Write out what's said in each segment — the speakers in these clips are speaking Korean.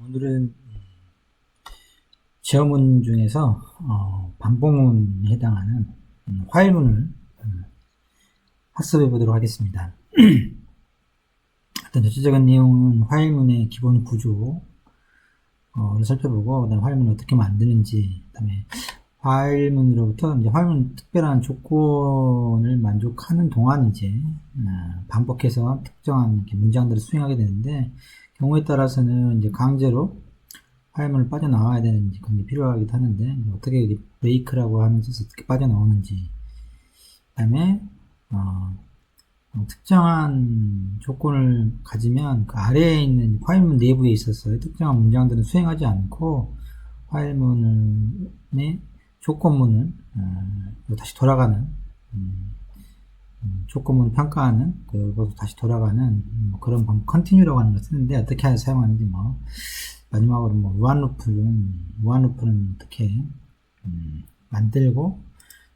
오늘은 제어문 중에서 반복문에 해당하는 화일문을 학습해 보도록 하겠습니다. 일단 전체적인 내용은 화일문의 기본 구조를 살펴보고, 그다음에 화일문을 어떻게 만드는지, 그다음에 화일문으로부터 이제 화일문 특별한 조건을 만족하는 동안 이제 반복해서 특정한 문장들을 수행하게 되는데, 경우에 따라서는 이제 강제로 화일문을 빠져나와야 되는지 그런 게 필요하기도 하는데, 어떻게 브레이크라고 하면서 어떻게 빠져나오는지, 그 다음에 특정한 조건을 가지면 그 아래에 있는 파일문 내부에 있어서 특정한 문장들은 수행하지 않고 파일문의 조건문을 다시 돌아가는 조건문 평가하는 그것도 다시 돌아가는 그런 방법, 컨티뉴라고 하는 걸 쓰는데, 어떻게 사용하는지 마지막으로 무한루프는 어떻게 만들고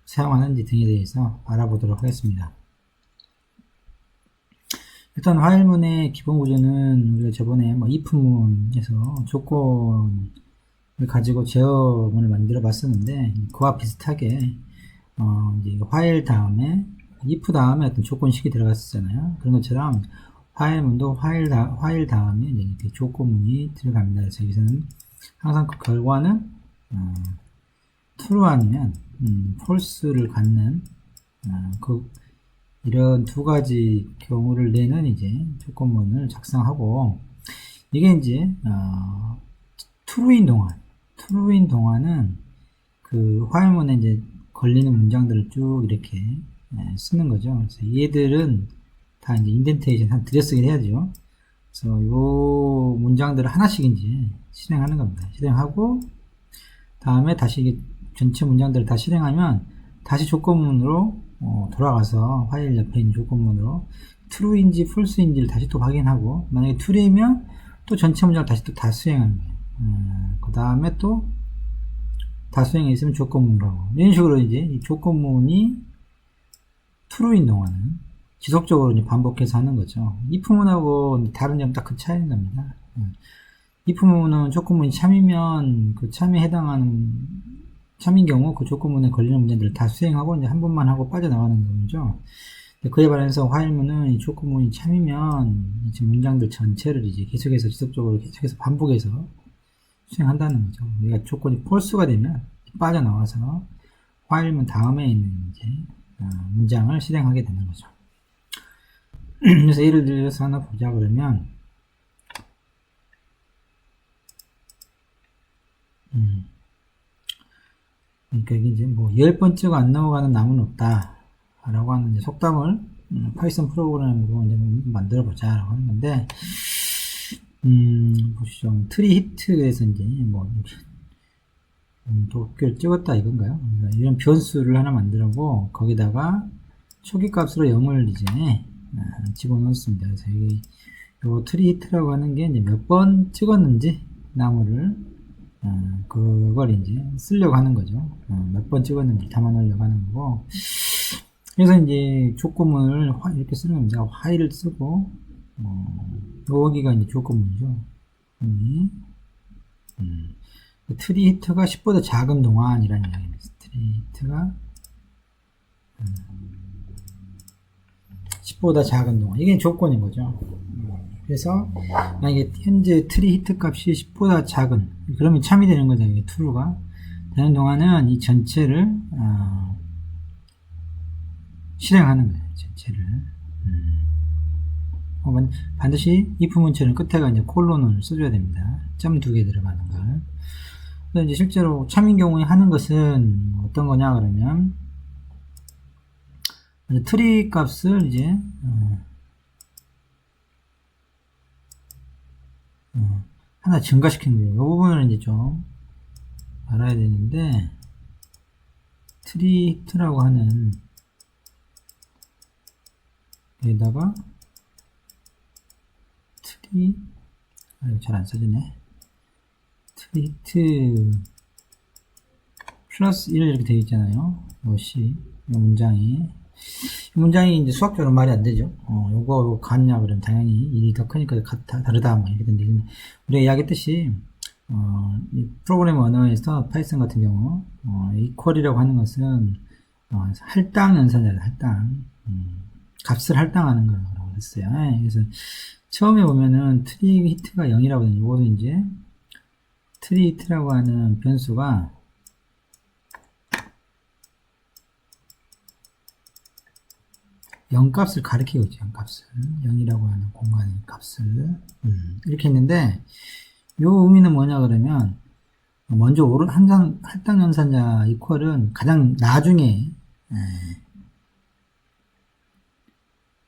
사용하는지 등에 대해서 알아보도록 하겠습니다. 일단 화일문의 기본 구조는 우리가 저번에 if문에서 조건을 가지고 제어문을 만들어 봤었는데, 그와 비슷하게 이제 화일 다음에 if 다음에 어떤 조건식이 들어갔었잖아요. 그런 것처럼 화일문도 화일 다음에 이제 조건문이 들어갑니다. 그래서 여기서는 항상 그 결과는 true 아니면 false를 갖는 이런 두 가지 경우를 내는 이제 조건문을 작성하고, 이게 이제 true인 동안은 그 화일문에 이제 걸리는 문장들을 쭉 이렇게 쓰는 거죠. 그래서 얘들은 다 이제 인덴테이션 한 들여쓰긴 해야죠. 그래서 요 문장들을 하나씩 이제 실행하는 겁니다. 실행하고 다음에 다시 전체 문장들을 다 실행하면 다시 조건문으로 돌아가서 화일 옆에 있는 조건문으로 true인지 false인지를 다시 또 확인하고, 만약에 true이면 또 전체 문장을 다시 또 다 수행하는 거예요. 그 다음에 또 다 수행해 있으면 조건문으로 하고, 이런 식으로 이제 이 조건문이 true인 동안은 지속적으로 이제 반복해서 하는 거죠. if문하고 다른 점 딱 그 차이인 겁니다. if문은 조건문이 참이면 그 참에 해당하는 참인 경우 그 조건문에 걸리는 문제들을 다 수행하고 이제 한 번만 하고 빠져나가는 거죠. 그에 반해서 화일문은 이 조건문이 참이면 이제 문장들 전체를 이제 계속해서 지속적으로 계속해서 반복해서 수행한다는 거죠. 우리가 조건이 false가 되면 빠져나와서 화일문 다음에 있는 이제 문장을 실행하게 되는 거죠. 그래서 예를 들어서 하나 보자 그러면, 그러니까 이게 이제 10번째가 안 넘어가는 나무는 없다 라고 하는 이제 속담을 파이썬 프로그램으로 이제 만들어 보자 라고 하는 건데, 보시죠. 트리 히트에서 이제 도표를 찍었다 이건가요? 그러니까 이런 변수를 하나 만들고 거기다가 초기 값으로 0을 이제 집어넣습니다. 그래서 여기 요 트리 히트라고 하는 게 이제 몇 번 찍었는지 나무를 그걸 이제 쓰려고 하는 거죠. 몇 번 찍었는지 담아놓으려고 하는 거고, 그래서 이제 조건문을 이렇게 쓰는 겁니다. 화일을 쓰고, 여기가 이제 조건문이죠. 트리 히트가 10보다 작은 동안이라는 이야기입니다. 트리 히트가 10보다 작은 동안, 이게 조건인 거죠. 그래서 만약에 현재 트리 히트 값이 10보다 작은, 그러면 참이 되는 거죠. 이게 true가 되는 동안은 이 전체를 실행하는 거예요. 전체를. 반드시 if 문체는 끝에가 이제 콜론을 써줘야 됩니다. 점 2개 들어가는 걸. 그래서 이제 실제로 참인 경우에 하는 것은 어떤 거냐 그러면, 트리 값을 이제 하나 증가시키는 거예요. 이 부분을 이제 좀 알아야 되는데, 트리 히트라고 하는 여기다가 트리, 잘 안 써지네. 트리 히트 플러스 1 이렇게 되어 있잖아요. 이것이 이 문장이. 이 문장이 이제 수학적으로 말이 안 되죠. 요거 같냐 그러면 당연히 일이 더 크니까 다르다 뭐 이렇게 되는데, 우리가 이야기했듯이 이 프로그래밍 언어에서 파이썬 같은 경우 이퀄이라고 하는 것은 할당 연산자다. 할당 값을 할당하는 거라고 했어요. 그래서 처음에 보면은 트리 히트가 0이라고 하는 이거는 이제 트리 히트라고 하는 변수가 0 값을 가리키고 있죠. 0 값을 0이라고 하는 공간의 값을 이렇게 했는데, 요 의미는 뭐냐 그러면, 먼저 할당 연산자 이퀄은 가장 나중에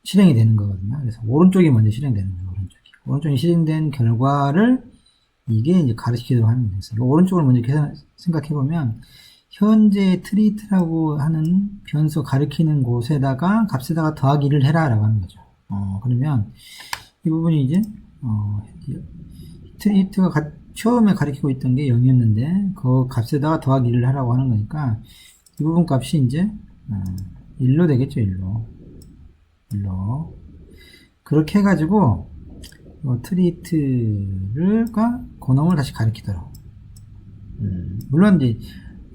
실행이 되는 거거든요. 그래서 오른쪽이 먼저 실행되는 거예요. 오른쪽이 실행된 결과를 이게 이제 가르치도록 하는 거예요. 오른쪽을 먼저 생각해 보면, 현재 트리트라고 하는 변수 가리키는 곳에다가 값에다가 더하기를 해라 라고 하는 거죠. 그러면 이 부분이 이제 트리트가 처음에 가리키고 있던 게 0이었는데 그 값에다가 더하기를 하라고 하는 거니까 이 부분 값이 이제 1로 되겠죠. 1로 그렇게 해가지고 트리트가 고놈을 다시 가리키도록. 물론 이제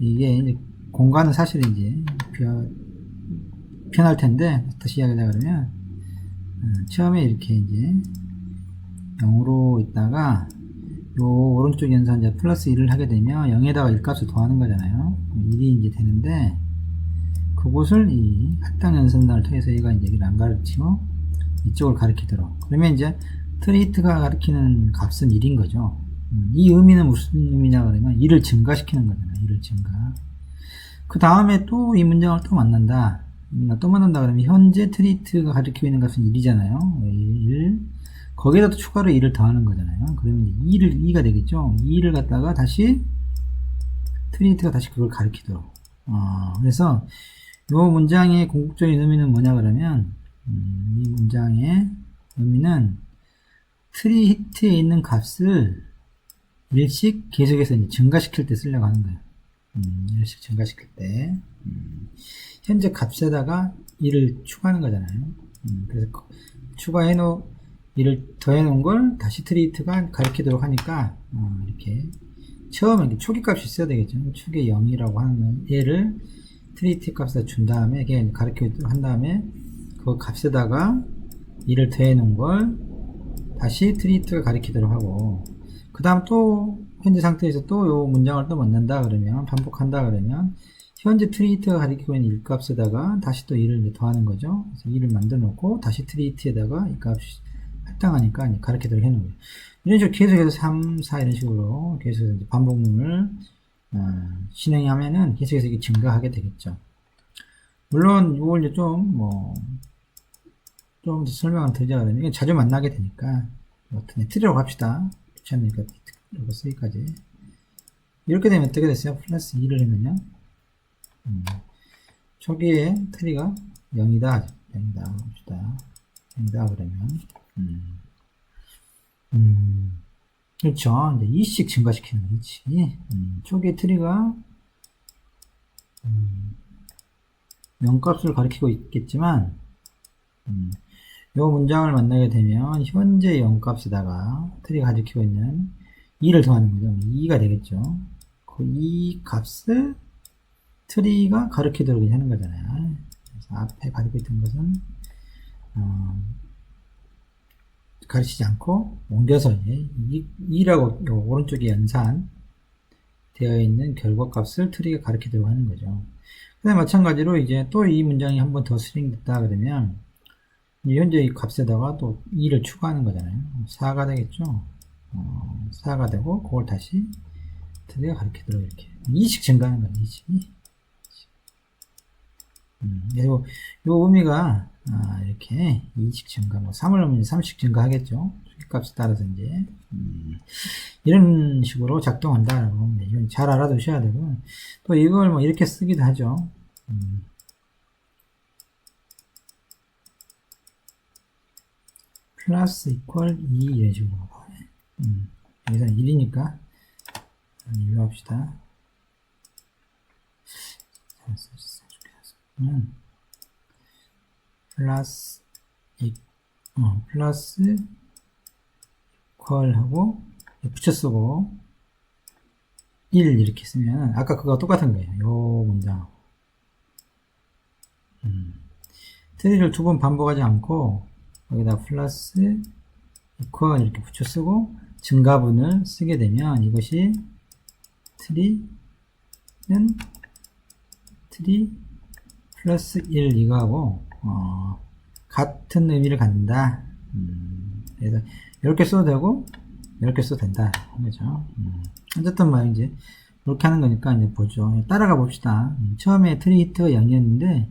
이게 이제 공간은 사실 이제 변할 텐데, 다시 이야기하자 그러면 처음에 이렇게 이제 0으로 있다가 요 오른쪽 연산자 플러스 1을 하게 되면 0에다가 1값을 더하는 거잖아요. 1이 이제 되는데, 그곳을 이 할당 연산자를 통해서 얘가 이제 여기를 안 가르치고 이쪽을 가리키도록. 그러면 이제 트리트가 가리키는 값은 1인 거죠. 이 의미는 무슨 의미냐 그러면 1을 증가시키는 거잖아요. 1을 증가. 그 다음에 또 이 문장을 또 만난다. 그러면 현재 트리트가 가리키고 있는 값은 1이잖아요. 1. 거기에다 또 추가로 1을 더하는 거잖아요. 그러면 2가 되겠죠. 2를 갖다가 다시 트리트가 다시 그걸 가리키도록. 그래서 이 문장의 궁극적인 의미는 뭐냐 그러면 이 문장의 의미는 트리 히트에 있는 값을 1씩 계속해서 이제 증가시킬 때 쓰려고 하는 거예요. 1씩 증가시킬 때. 현재 값에다가 1을 추가하는 거잖아요. 그래서 이를 더해놓은 걸 다시 트리트가 가리키도록 하니까, 이렇게. 처음에 이렇게 초기 값이 있어야 되겠죠. 초기 0이라고 하는 얘를 트리트 값에다 준 다음에, 이게 가리키도록 한 다음에, 그 값에다가 1을 더해놓은 걸 다시 트리트가 가리키도록 하고, 그 다음 또 현재 상태에서 또 요 문장을 또 만난다 그러면, 반복한다 그러면 현재 트리트가 가리키고 있는 1값에다가 다시 또 1을 더하는 거죠. 그래서 2를 만들어 놓고 다시 트리트에다가 이 값이 할당하니까 가리키도록 해놓은 거예요. 이런 식으로 계속해서 3, 4 이런 식으로 계속해서 이제 반복문을 진행하면은 계속해서 이게 증가하게 되겠죠. 물론 이걸 이제 좀 더 설명을 드리자 그러면 이게 자주 만나게 되니까 트리라고 합시다. 귀찮으니까 이거 쓰기까지. 이렇게 되면 어떻게 됐어요? 플러스 2를 하면요. 초기에 트리가 0이다. 0이다. 봅시다. 0이다. 그러면. 그렇죠. 이제 2씩 증가시키는 거지. 초기에 트리가 0값을 가리키고 있겠지만, 요 문장을 만나게 되면 현재 0값에다가 트리가 가리키고 있는 2를 더하는 거죠. 2가 되겠죠. 그 2 값을 트리가 가리키도록 하는 거잖아요. 그래서 앞에 가리고 있던 것은 가르치지 않고 옮겨서 2라고 오른쪽에 연산 되어 있는 결과값을 트리가 가리키도록 하는 거죠. 그다음 마찬가지로 이제 또 이 문장이 한 번 더 실행됐다 그러면 현재 이 값에다가 또 2를 추가하는 거잖아요. 4가 되겠죠. 4가 되고 그걸 다시 트리가 가리키도록 이렇게 2씩 증가하는 거예요. 2씩. 그리고 요 의미가 이렇게 2씩 증가, 3을 넣으면 3씩 증가하겠죠. 값에 따라서 이제 이런 식으로 작동한다라고 합니다. 이건 잘 알아두셔야 되고, 또 이걸 이렇게 쓰기도 하죠. 플러스 이퀄 2 이런 식으로. 여기서는 1이니까 1로 합시다. 플러스 플러스 이퀄 하고 붙여 쓰고 1 이렇게 쓰면 아까 그거 똑같은 거예요. 요 문장. 트리를 두 번 반복하지 않고 여기다 플러스 이퀄 이렇게 붙여 쓰고 증가분을 쓰게 되면 이것이 트리는 트리 플러스 1 이거하고 같은 의미를 갖는다. 그래서 이렇게 써도 되고 이렇게 써도 된다 그죠. 어쨌든 뭐 이제 이렇게 하는 거니까 이제 보죠. 따라가 봅시다. 처음에 트리 히트가 0이었는데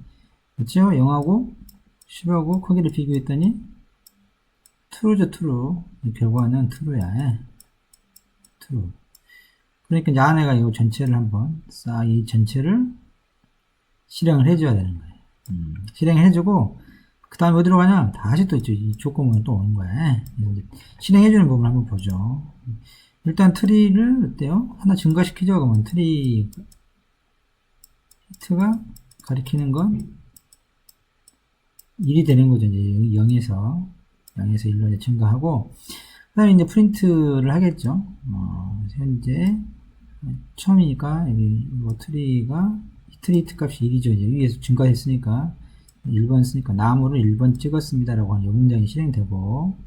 그렇죠? 0하고 10하고 크기를 비교했더니 true죠, true. 이 결과는 true야. true. 그러니까 이제 아내가 이 전체를 한번 이 전체를 실행을 해줘야 되는 거예요. 실행을 해주고 그 다음에 어디로 가냐? 다시 또 이 조건문으로 또 오는 거야. 실행해주는 부분을 한번 보죠. 일단 트리를 어때요? 하나 증가시키죠. 그러면 트리 히트가 가리키는 건 1이 되는 거죠. 이제 0에서 1로 이제 증가하고 그 다음에 이제 프린트를 하겠죠. 현재 처음이니까 여기 트리가 트리 히트 값이 1이죠. 이제 위에서 증가했으니까 1번 쓰니까 나무를 1번 찍었습니다 라고 하는 이 문장이 실행되고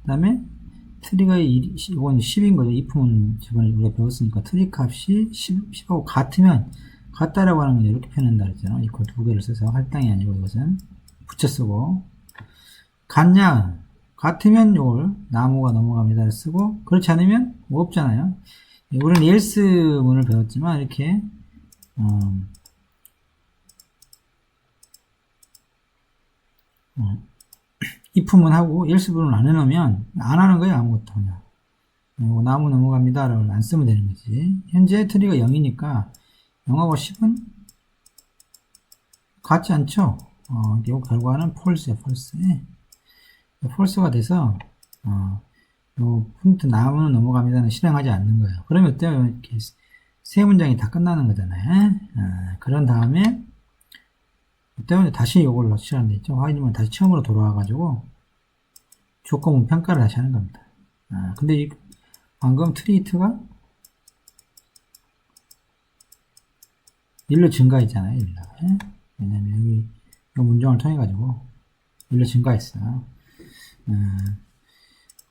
그 다음에 트리가 이건 10인 거죠. if는 저번에 우리가 배웠으니까 트리 값이 10하고 같다라고 하는 건 이렇게 표현한다 그랬잖아요. 이퀄 두 개를 써서 할당이 아니고 이것은 붙여 쓰고 같으면 요걸 나무가 넘어갑니다를 쓰고 그렇지 않으면 뭐 없잖아요. 우리는 else 문을 배웠지만 이렇게 if문 하고 else문을 안 해놓으면 안 하는 거예요. 아무것도 그냥 나무 넘어갑니다 라고 안 쓰면 되는 거지. 현재 트리가 0이니까 0하고 10은 같지 않죠? 이 결과는 false야, false. false가 돼서 요 프린트 나무는 넘어갑니다는 실행하지 않는 거예요. 그러면 어때요? 이렇게 세 문장이 다 끝나는 거잖아요. 그런 다음에 때문에 다시 요걸 실행하면 되죠. 확인이면 다시 처음으로 돌아와가지고 조건문 평가를 다시 하는 겁니다. 근데 방금 트리히트가 1로 증가했잖아요. 1로. 왜냐면 여기 이 문장을 통해 가지고 1로 증가했어요.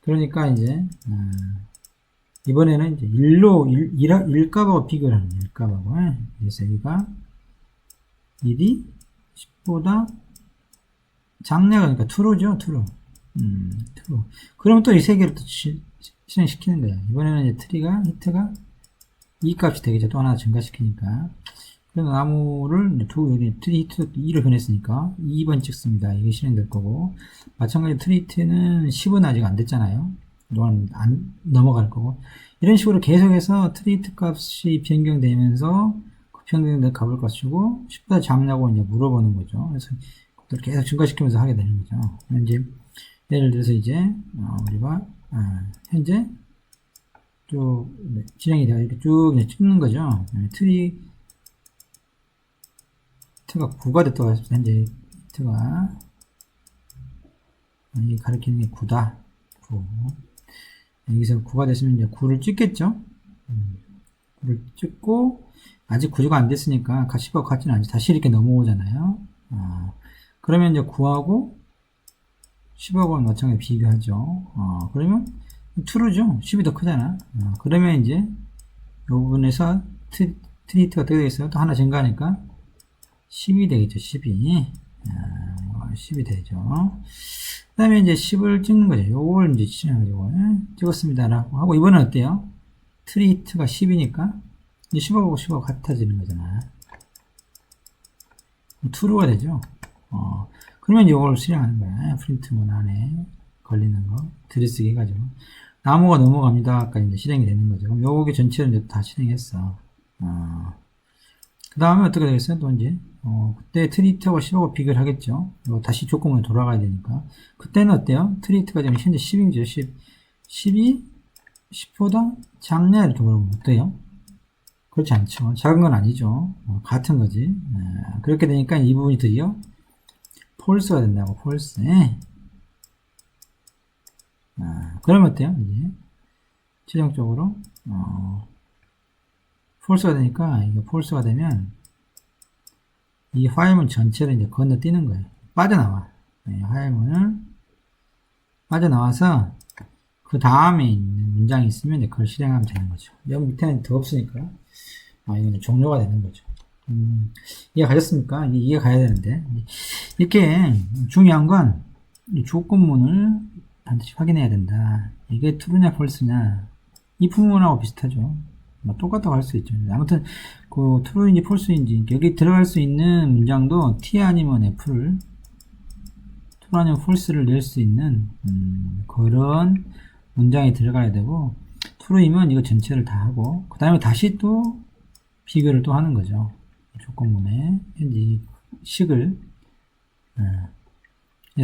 그러니까 이제 이번에는 이제 1값하고 비교를 하는 거예요. 1값하고. 그래서 여기가 1이 10보다 작네가 그러니까 true죠. true. true. 그러면 또 이 세 개를 또 실행시키는 거예요. 이번에는 이제 트리가 히트가 이 값이 되겠죠. 또 하나 증가시키니까. 그래서 나무를 여기 트리 히트 2로 변했으니까 2번 찍습니다. 이게 실행될 거고 마찬가지로 트리 히트는 10은 아직 안 됐잖아요. 이건 안 넘어갈 거고 이런 식으로 계속해서 트리 히트 값이 변경되면서 그 변경된 값을 갖추고 10보다 작냐고 이제 물어보는 거죠. 그래서 그걸 계속 증가시키면서 하게 되는 거죠. 이제 예를 들어서 이제 우리가 현재 쭉 진행이 되어 이렇게 쭉 찍는 거죠. 트리 히트가 9가 됐다고 했을 때 현재 히트가 이 가리키는 게 9다. 9. 여기서 9가 됐으면 이제 9를 찍겠죠. 9를 찍고 아직 9가 안 됐으니까 10하고 같지는 않지. 다시 이렇게 넘어오잖아요. 그러면 이제 9하고 10하고는 마찬가지로 비교하죠. 그러면 true죠. 10이 더 크잖아. 그러면 이제 이 부분에서 트리히트가 어떻게 되겠어요? 또 하나 증가하니까 10이 되겠죠. 10이 10이 되죠. 그 다음에 이제 10을 찍는 거죠. 요걸 이제 찍었습니다 라고 하고 이번엔 어때요? 트리히트가 10이니까 10하고 10하고 같아지는 거잖아. true가 되죠. 그러면 이걸 실행하는 거야. 프린트문 안에 걸리는 거 들이쓰기 해가지고 나무가 넘어갑니다. 아까 이제 실행이 되는 거죠. 그럼 요게 전체를 이제 다 실행했어. 그 다음에 어떻게 되겠어요? 또 이제 그때 트리히트하고 10하고 비교를 하겠죠. 다시 조건문에 돌아가야 되니까 그때는 어때요? 트리히트가 지금 현재 10이죠. 10이 10보다 작냐 이렇게 물어보면 어때요? 그렇지 않죠. 작은 건 아니죠. 같은 거지. 그렇게 되니까 이 부분이 드디어 폴스가 된다고, 폴스. 그러면 어때요? 이제 최종적으로 폴스가 되니까 이게 폴스가 되면 이 화해문 전체를 이제 건너뛰는 거예요. 빠져나와. 화해문을 빠져나와서 그 다음에 있는 문장이 있으면 이제 그걸 실행하면 되는 거죠. 여기 밑에는 더 없으니까 이건 종료가 되는 거죠. 이해 가셨습니까? 이해 가야 되는데 이렇게 중요한 건 이 조건문을 반드시 확인해야 된다. 이게 true냐 false냐 이 부분하고 비슷하죠. 똑같다고 할 수 있죠. 아무튼 그 true인지 false인지 여기 들어갈 수 있는 문장도 t 아니면 f를 true 아니면 false를 낼 수 있는 그런 문장이 들어가야 되고 true이면 이거 전체를 다 하고 그 다음에 다시 또 비교를 또 하는 거죠. 조건문에 현재 식을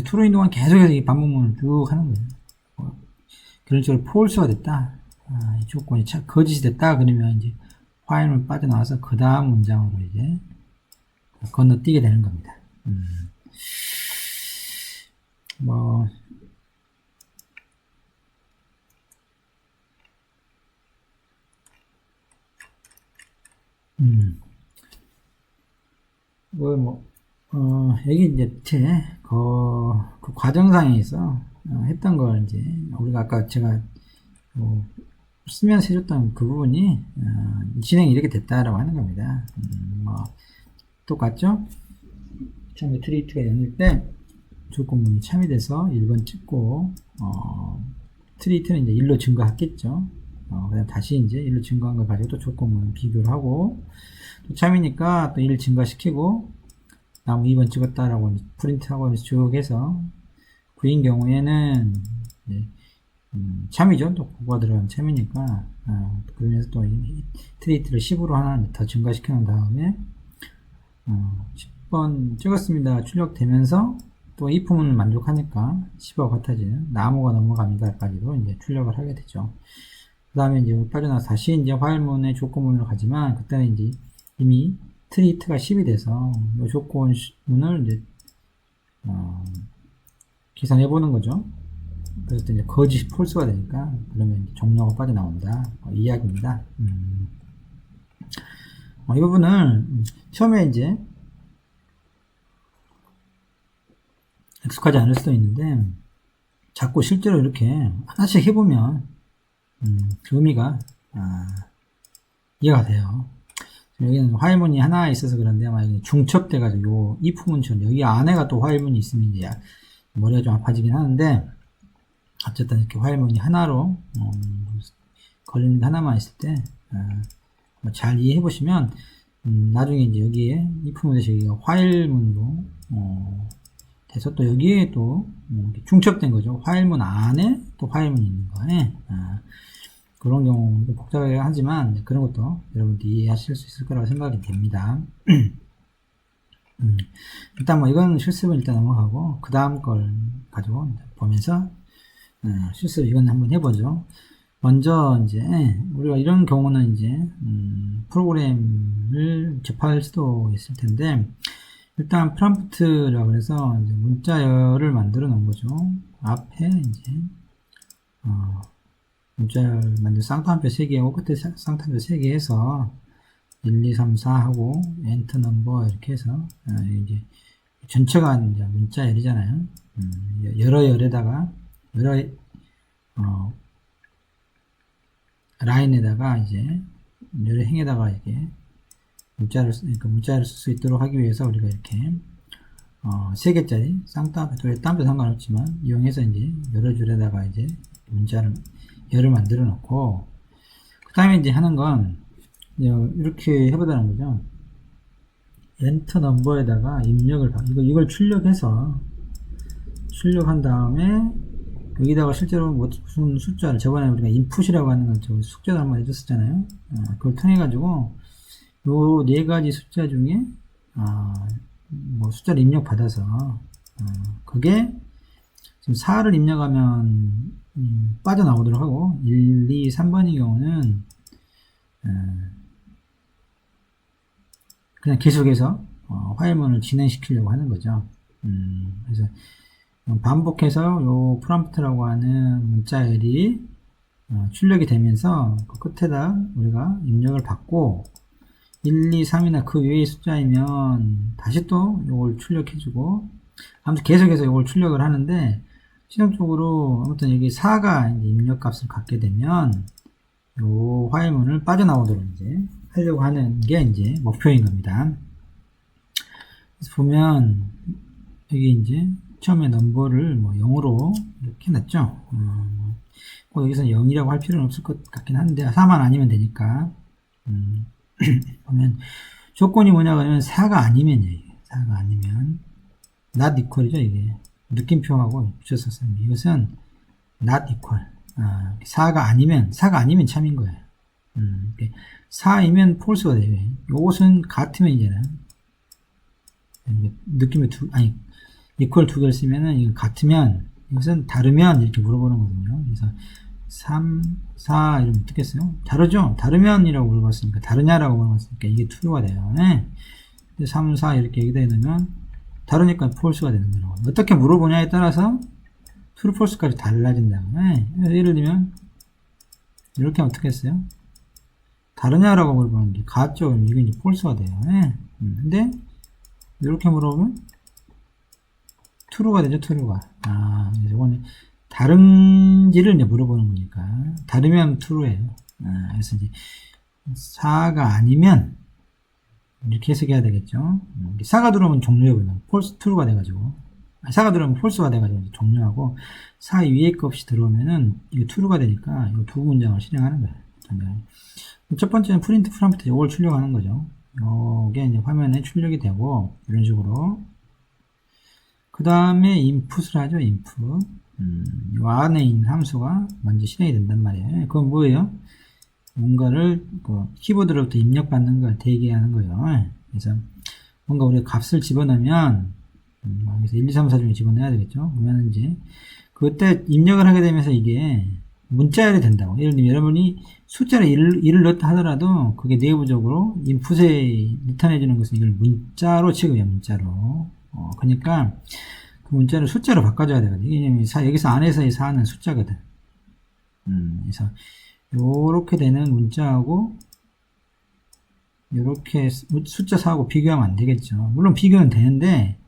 true인 동안 계속해서 이 반복문을 쭉 하는 거예요. 결론적으로 false가 됐다. 이 조건이 거짓이 됐다. 그러면 이제 화해문을 빠져나와서 그 다음 문장으로 이제 건너뛰게 되는 겁니다. 여기 이제 그 과정상에서 했던 걸 이제 우리가 아까 제가 쓰면서 해줬던 그 부분이 진행이 이렇게 됐다라고 하는 겁니다. 똑같죠? 처음에 트리트가 열릴 때 조건문이 참여돼서 1번 찍고 트리트는 이제 1로 증가했겠죠. 그다음 다시 이제 1로 증가한 걸 가지고 또 조건문 비교를 하고 또 참이니까 또 1 증가시키고 다음 2번 찍었다라고 프린트하고 쭉 해서 9인 경우에는 이제 참이죠. 또 9가 들어간 참이니까 그러면서 또 트리트를 10으로 하나 더 증가시켜 놓은 다음에 10번 찍었습니다. 출력되면서 또 이 품은 만족하니까 10하고 같아지는 나무가 넘어갑니다까지도 이제 출력을 하게 되죠. 그 다음에 이제 빠져나서 다시 이제 화일문의 조건문으로 가지만 그때는 이제 이미 트리트가 10이 돼서 이 조건문을 이제 계산해 보는 거죠. 그래서 이제 거짓이 폴스가 되니까 그러면 이제 종료가 빠져나온다. 이 이야기입니다. 이 부분을 처음에 이제 익숙하지 않을 수도 있는데 자꾸 실제로 이렇게 하나씩 해보면 의미가 이해가 돼요. 여기는 화일문이 하나 있어서 그런데 만약에 중첩돼가지고 이 부분처럼 여기 안에가 또 화일문이 있으면 이제 머리가 좀 아파지긴 하는데 어쨌든 이렇게 화일문이 하나로 걸리는 게 하나만 있을 때 잘 이해해 보시면 나중에 이제 여기에 이 부분에서 여기가 화일문으로 돼서 또 여기에 또 중첩된 거죠. 화일문 안에 또 화일문이 있는 거예요. 그런 경우도 복잡하게 하지만 그런 것도 여러분들이 이해하실 수 있을 거라고 생각이 됩니다. 일단 뭐 이건 실습은 일단 넘어가고 그 다음 걸 가지고 보면서 실습 이건 한번 해보죠. 먼저 이제 우리가 이런 경우는 이제 프로그램을 접할 수도 있을 텐데 일단 프롬프트라고 해서 이제 문자열을 만들어 놓은 거죠. 앞에 이제 문자열 만들 쌍따옴표 3개하고 끝에 쌍따옴표 3개 해서 1, 2, 3, 4 하고 엔터 넘버 이렇게 해서 이제 전체가 이제 문자열이잖아요. 여러 열에다가 여러 라인에다가 이제 여러 행에다가 이게 문자를 쓸 수 있도록 하기 위해서 우리가 이렇게 3개짜리 쌍따옴표 땀도 상관없지만 이용해서 이제 여러 줄에다가 이제 문자를 열을 만들어 놓고 그 다음에 이제 하는 건 이렇게 해보자는 거죠. 엔터 넘버에다가 입력을 이걸 출력해서 출력한 다음에 여기다가 실제로 무슨 숫자를 저번에 우리가 인풋이라고 하는 건 저 숙제도 한번 해줬었잖아요. 그걸 통해 가지고 요 4가지 숫자 중에 뭐 숫자를 입력 받아서 그게 지금 4를 입력하면 빠져나오도록 하고 1, 2, 3번의 경우는 그냥 계속해서 화일문을 진행시키려고 하는 거죠. 그래서 반복해서 요 프롬프트라고 하는 문자열이 출력이 되면서 그 끝에다 우리가 입력을 받고 1, 2, 3이나 그 외의 숫자이면 다시 또 요걸 출력해주고 아무튼 계속해서 요걸 출력을 하는데 실용적으로 아무튼 여기 4가 입력값을 갖게 되면 요 화일문을 빠져나오도록 이제 하려고 하는 게 이제 목표인 겁니다. 그래서 보면 여기 이제 처음에 넘버를 뭐 0으로 이렇게 해놨죠. 꼭 여기서 0이라고 할 필요는 없을 것 같긴 한데 4만 아니면 되니까 보면 조건이 뭐냐고 하면 4가 아니면이에요. 4가 아니면 not equal이죠. 이게 느낌표하고 붙였었습니다. 이것은 not equal 4가 아니면 참인 거예요. 4이면 false가 돼요. 이것은 같으면 이제는 느낌의 equal 두 개를 쓰면은 이거 같으면 이것은 다르면 이렇게 물어보는 거거든요. 그래서 3, 4 이러면 어떻게 써요? 다르죠? 다르면이라고 물어봤으니까 다르냐라고 물어봤으니까 이게 true가 돼요. 네. 3, 4 이렇게 여기다 해놓으면 다르니까 false가 되는 거라고. 어떻게 물어보냐에 따라서 true, false까지 달라진다고. 네. 예를 들면 이렇게 하면 어떻게 했어요? 다르냐라고 물어보는데 같죠? 이건 이제 false가 돼요. 네. 근데 이렇게 물어보면 true가 되죠, true가. 그래서 이거는 다른지를 이제 물어보는 거니까. 다르면 true예요. 그래서 이제 4가 아니면 이렇게 해석해야 되겠죠. 4가 들어오면 종료해버린다. false, true가 돼가지고. 4가 들어오면 false가 돼가지고 종료하고 4 위에 값이 들어오면은 이거 true가 되니까 이 두 문장을 실행하는 거예요. 첫 번째는 프린트 프롬프트 이걸 출력하는 거죠. 이게 이제 화면에 출력이 되고 이런 식으로. 그 다음에 input을 하죠. input. 이 안에 있는 함수가 먼저 실행이 된단 말이에요. 그건 뭐예요? 뭔가를 키보드로부터 입력받는 걸 대기하는 거예요. 그래서 뭔가 우리가 값을 집어넣으면 여기서 1, 2, 3, 4 중에 집어넣어야 되겠죠. 그러면 이제 그때 입력을 하게 되면서 이게 문자열이 된다고. 예를 들면 여러분이 숫자를 1을 넣었다 하더라도 그게 내부적으로 인풋에 리턴해 주는 것은 이걸 문자로 취급해요. 문자로. 그러니까 그 문자를 숫자로 바꿔줘야 되거든요. 왜냐면 여기서 안에서의 4는 숫자거든. 그래서 요렇게 되는 문자하고 요렇게 숫자 4하고 비교하면 안 되겠죠. 물론 비교는 되는데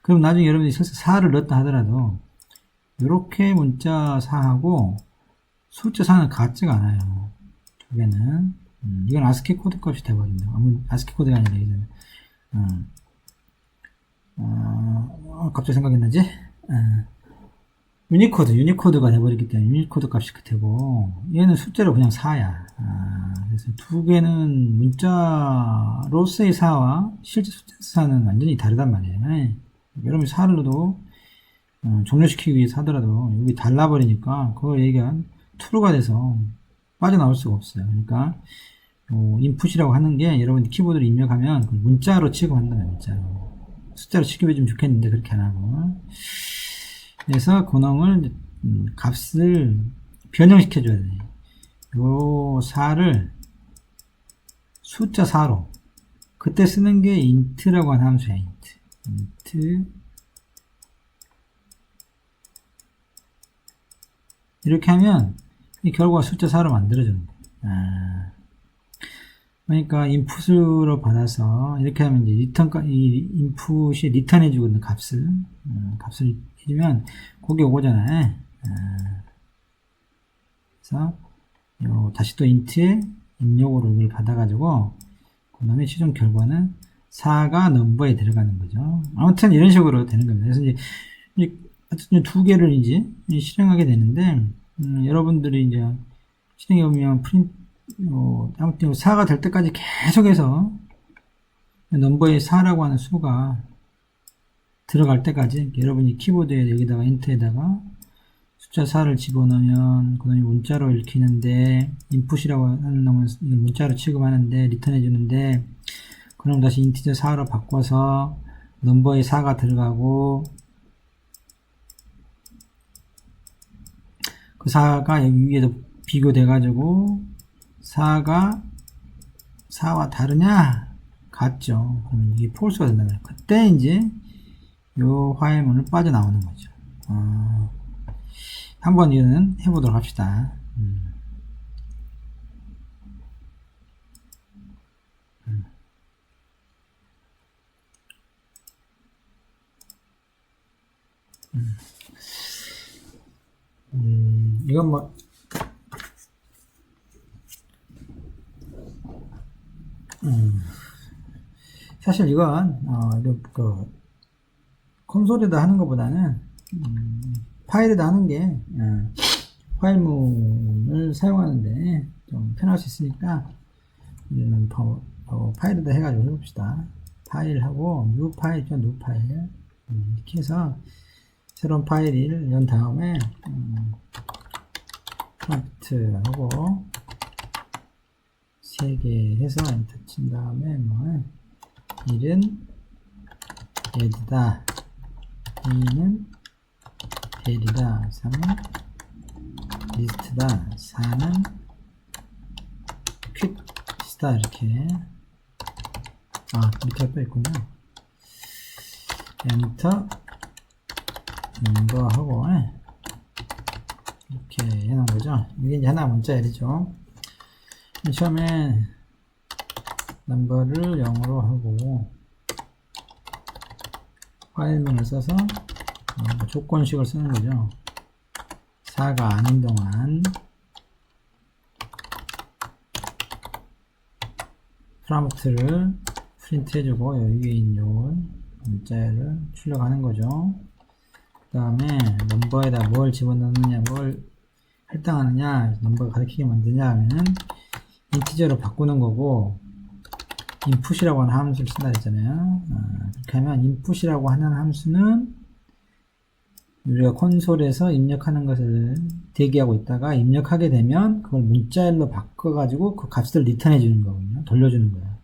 그럼 나중에 여러분이 4를 넣었다 하더라도 요렇게 문자 4하고 숫자 4는 같지가 않아요. 두 개는 이건 아스키 코드 값이 돼버린다. 아스키 코드가 아니라 이제는 갑자기 생각이 나지? 유니코드가 돼버리기 때문에 유니코드 값이 되고 얘는 숫자로 그냥 4야. 그래서 두 개는 문자로서의 4와 실제 숫자 4는 완전히 다르단 말이에요. 여러분이 4를 넣어도 종료시키기 위해서 하더라도 여기 달라버리니까 그거 얘기한 true가 돼서 빠져나올 수가 없어요. 그러니까 인풋이라고 하는 게 여러분 키보드를 입력하면 문자로 취급한다는 문자로. 숫자로 취급해주면 좋겠는데 그렇게 안 하고. 그래서 근홍을 값을 변형시켜줘야 돼요. 요 4를 숫자 4로 그때 쓰는 게 int라고 하는 함수야. int 이렇게 하면 이 결과가 숫자 4로 만들어주는 거예요. 그러니까 인풋으로 받아서 이렇게 하면 이제 이 인풋이 리턴해주고 있는 값을 해주면 거기 오잖아요. 그래서 다시 또 인트에 입력으로 이걸 받아가지고 그 다음에 최종 결과는 4가 넘버에 들어가는 거죠. 아무튼 이런 식으로 되는 겁니다. 그래서 이제 두 개를 이제 실행하게 되는데 여러분들이 이제 실행해 보면 아무튼 4가 될 때까지 계속해서 넘버에 4라고 하는 수가 들어갈 때까지 여러분이 키보드에 여기다가 엔터에다가 숫자 4를 집어넣으면 그 다음에 문자로 읽히는데 인풋이라고 하는 놈은 문자로 취급하는데 리턴해 주는데 그럼 다시 인티저 4로 바꿔서 넘버에 4가 들어가고 그 4가 여기 위에도 비교돼 가지고 4가 4와 다르냐? 같죠. 그러면 이게 폴스가 된다면 그때 이제 요 화해문을 빠져나오는 거죠. 한번 이거는 해보도록 합시다. 이건 뭐 사실 이건 콘솔에다 하는 것보다는 파일에다 하는 게 파일문을 사용하는데 좀 편할 수 있으니까 이제는 더 파일에다 해가지고 해봅시다. 파일하고 new 파일 있죠, new 파일 이렇게 해서 새로운 파일을 연 다음에 프롬프트하고 3개 해서 엔터 친 다음에 뭐 1은 add다, 2는 벨이다, 3은 리스트다, 4는 퀵시다. 이렇게 밑에 또 있군요. 엔터 넘버하고 이렇게 해놓은 거죠. 이게 이제 하나 문자열이죠. 처음에 넘버를 0으로 하고 파일명을 써서 조건식을 쓰는 거죠. 4가 아닌 동안 프롬프트를 프린트 해주고 여기에 있는 요 문자를 출력하는 거죠. 그 다음에 넘버에다 뭘 집어넣느냐, 뭘 할당하느냐, 넘버가 가리키게 만드냐 하면은 인티저로 바꾸는 거고, input이라고 하는 함수를 쓴다 했잖아요. 그렇게 하면 input이라고 하는 함수는 우리가 콘솔에서 입력하는 것을 대기하고 있다가 입력하게 되면 그걸 문자열로 바꿔가지고 그 값을 리턴해 주는 거거든요. 돌려주는 거예요.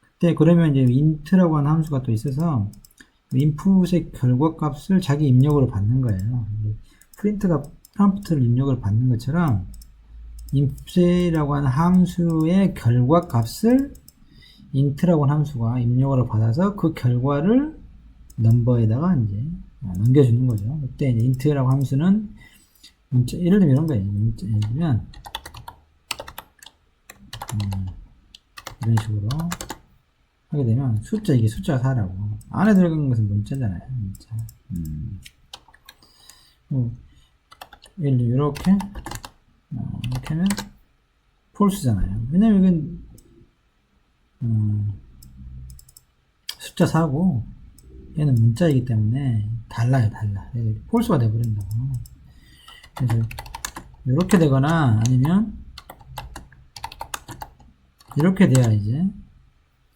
그때 그러면 이제 int라고 하는 함수가 또 있어서 인풋의 결과값을 자기 입력으로 받는 거예요. 프린트가 프롬프트를 입력을 받는 것처럼 input이라고 하는 함수의 결과값을 int라고 하는 함수가 입력으로 받아서 그 결과를 넘버에다가 이제 넘겨주는 거죠. 그때 이제 int라고 함수는 문자, 예를 들면 이런 거예요. 문자, 예를 들면 이런 식으로 하게 되면 이게 숫자 4라고 안에 들어간 것은 문자잖아요. 문자. 예를 들면 이렇게 하면 false잖아요. 왜냐면 이건 숫자 4고 얘는 문자이기 때문에 달라. false가 돼버린다고. 그래서 이렇게 되거나 아니면 이렇게 돼야 이제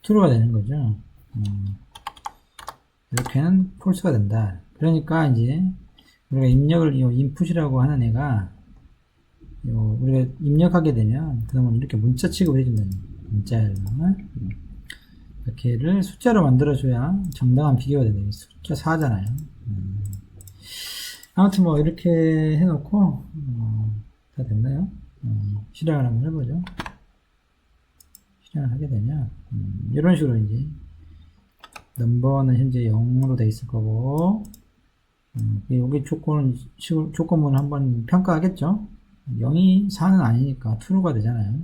true가 되는 거죠. 이렇게는 false가 된다. 그러니까 이제 우리가 입력을 input이라고 하는 애가 우리가 입력하게 되면 그러면 이렇게 문자 취급을 해준다는 거예요. 문자를 이렇게를 숫자로 만들어줘야 정당한 비교가 되는 숫자 4잖아요. 아무튼 뭐 이렇게 해놓고 다 됐나요? 실행을 한번 해보죠. 실행을 하게 되면 이런 식으로 이제 넘버는 현재 0으로 돼 있을 거고 여기 조건문을 한번 평가하겠죠. 0이 4는 아니니까 true가 되잖아요.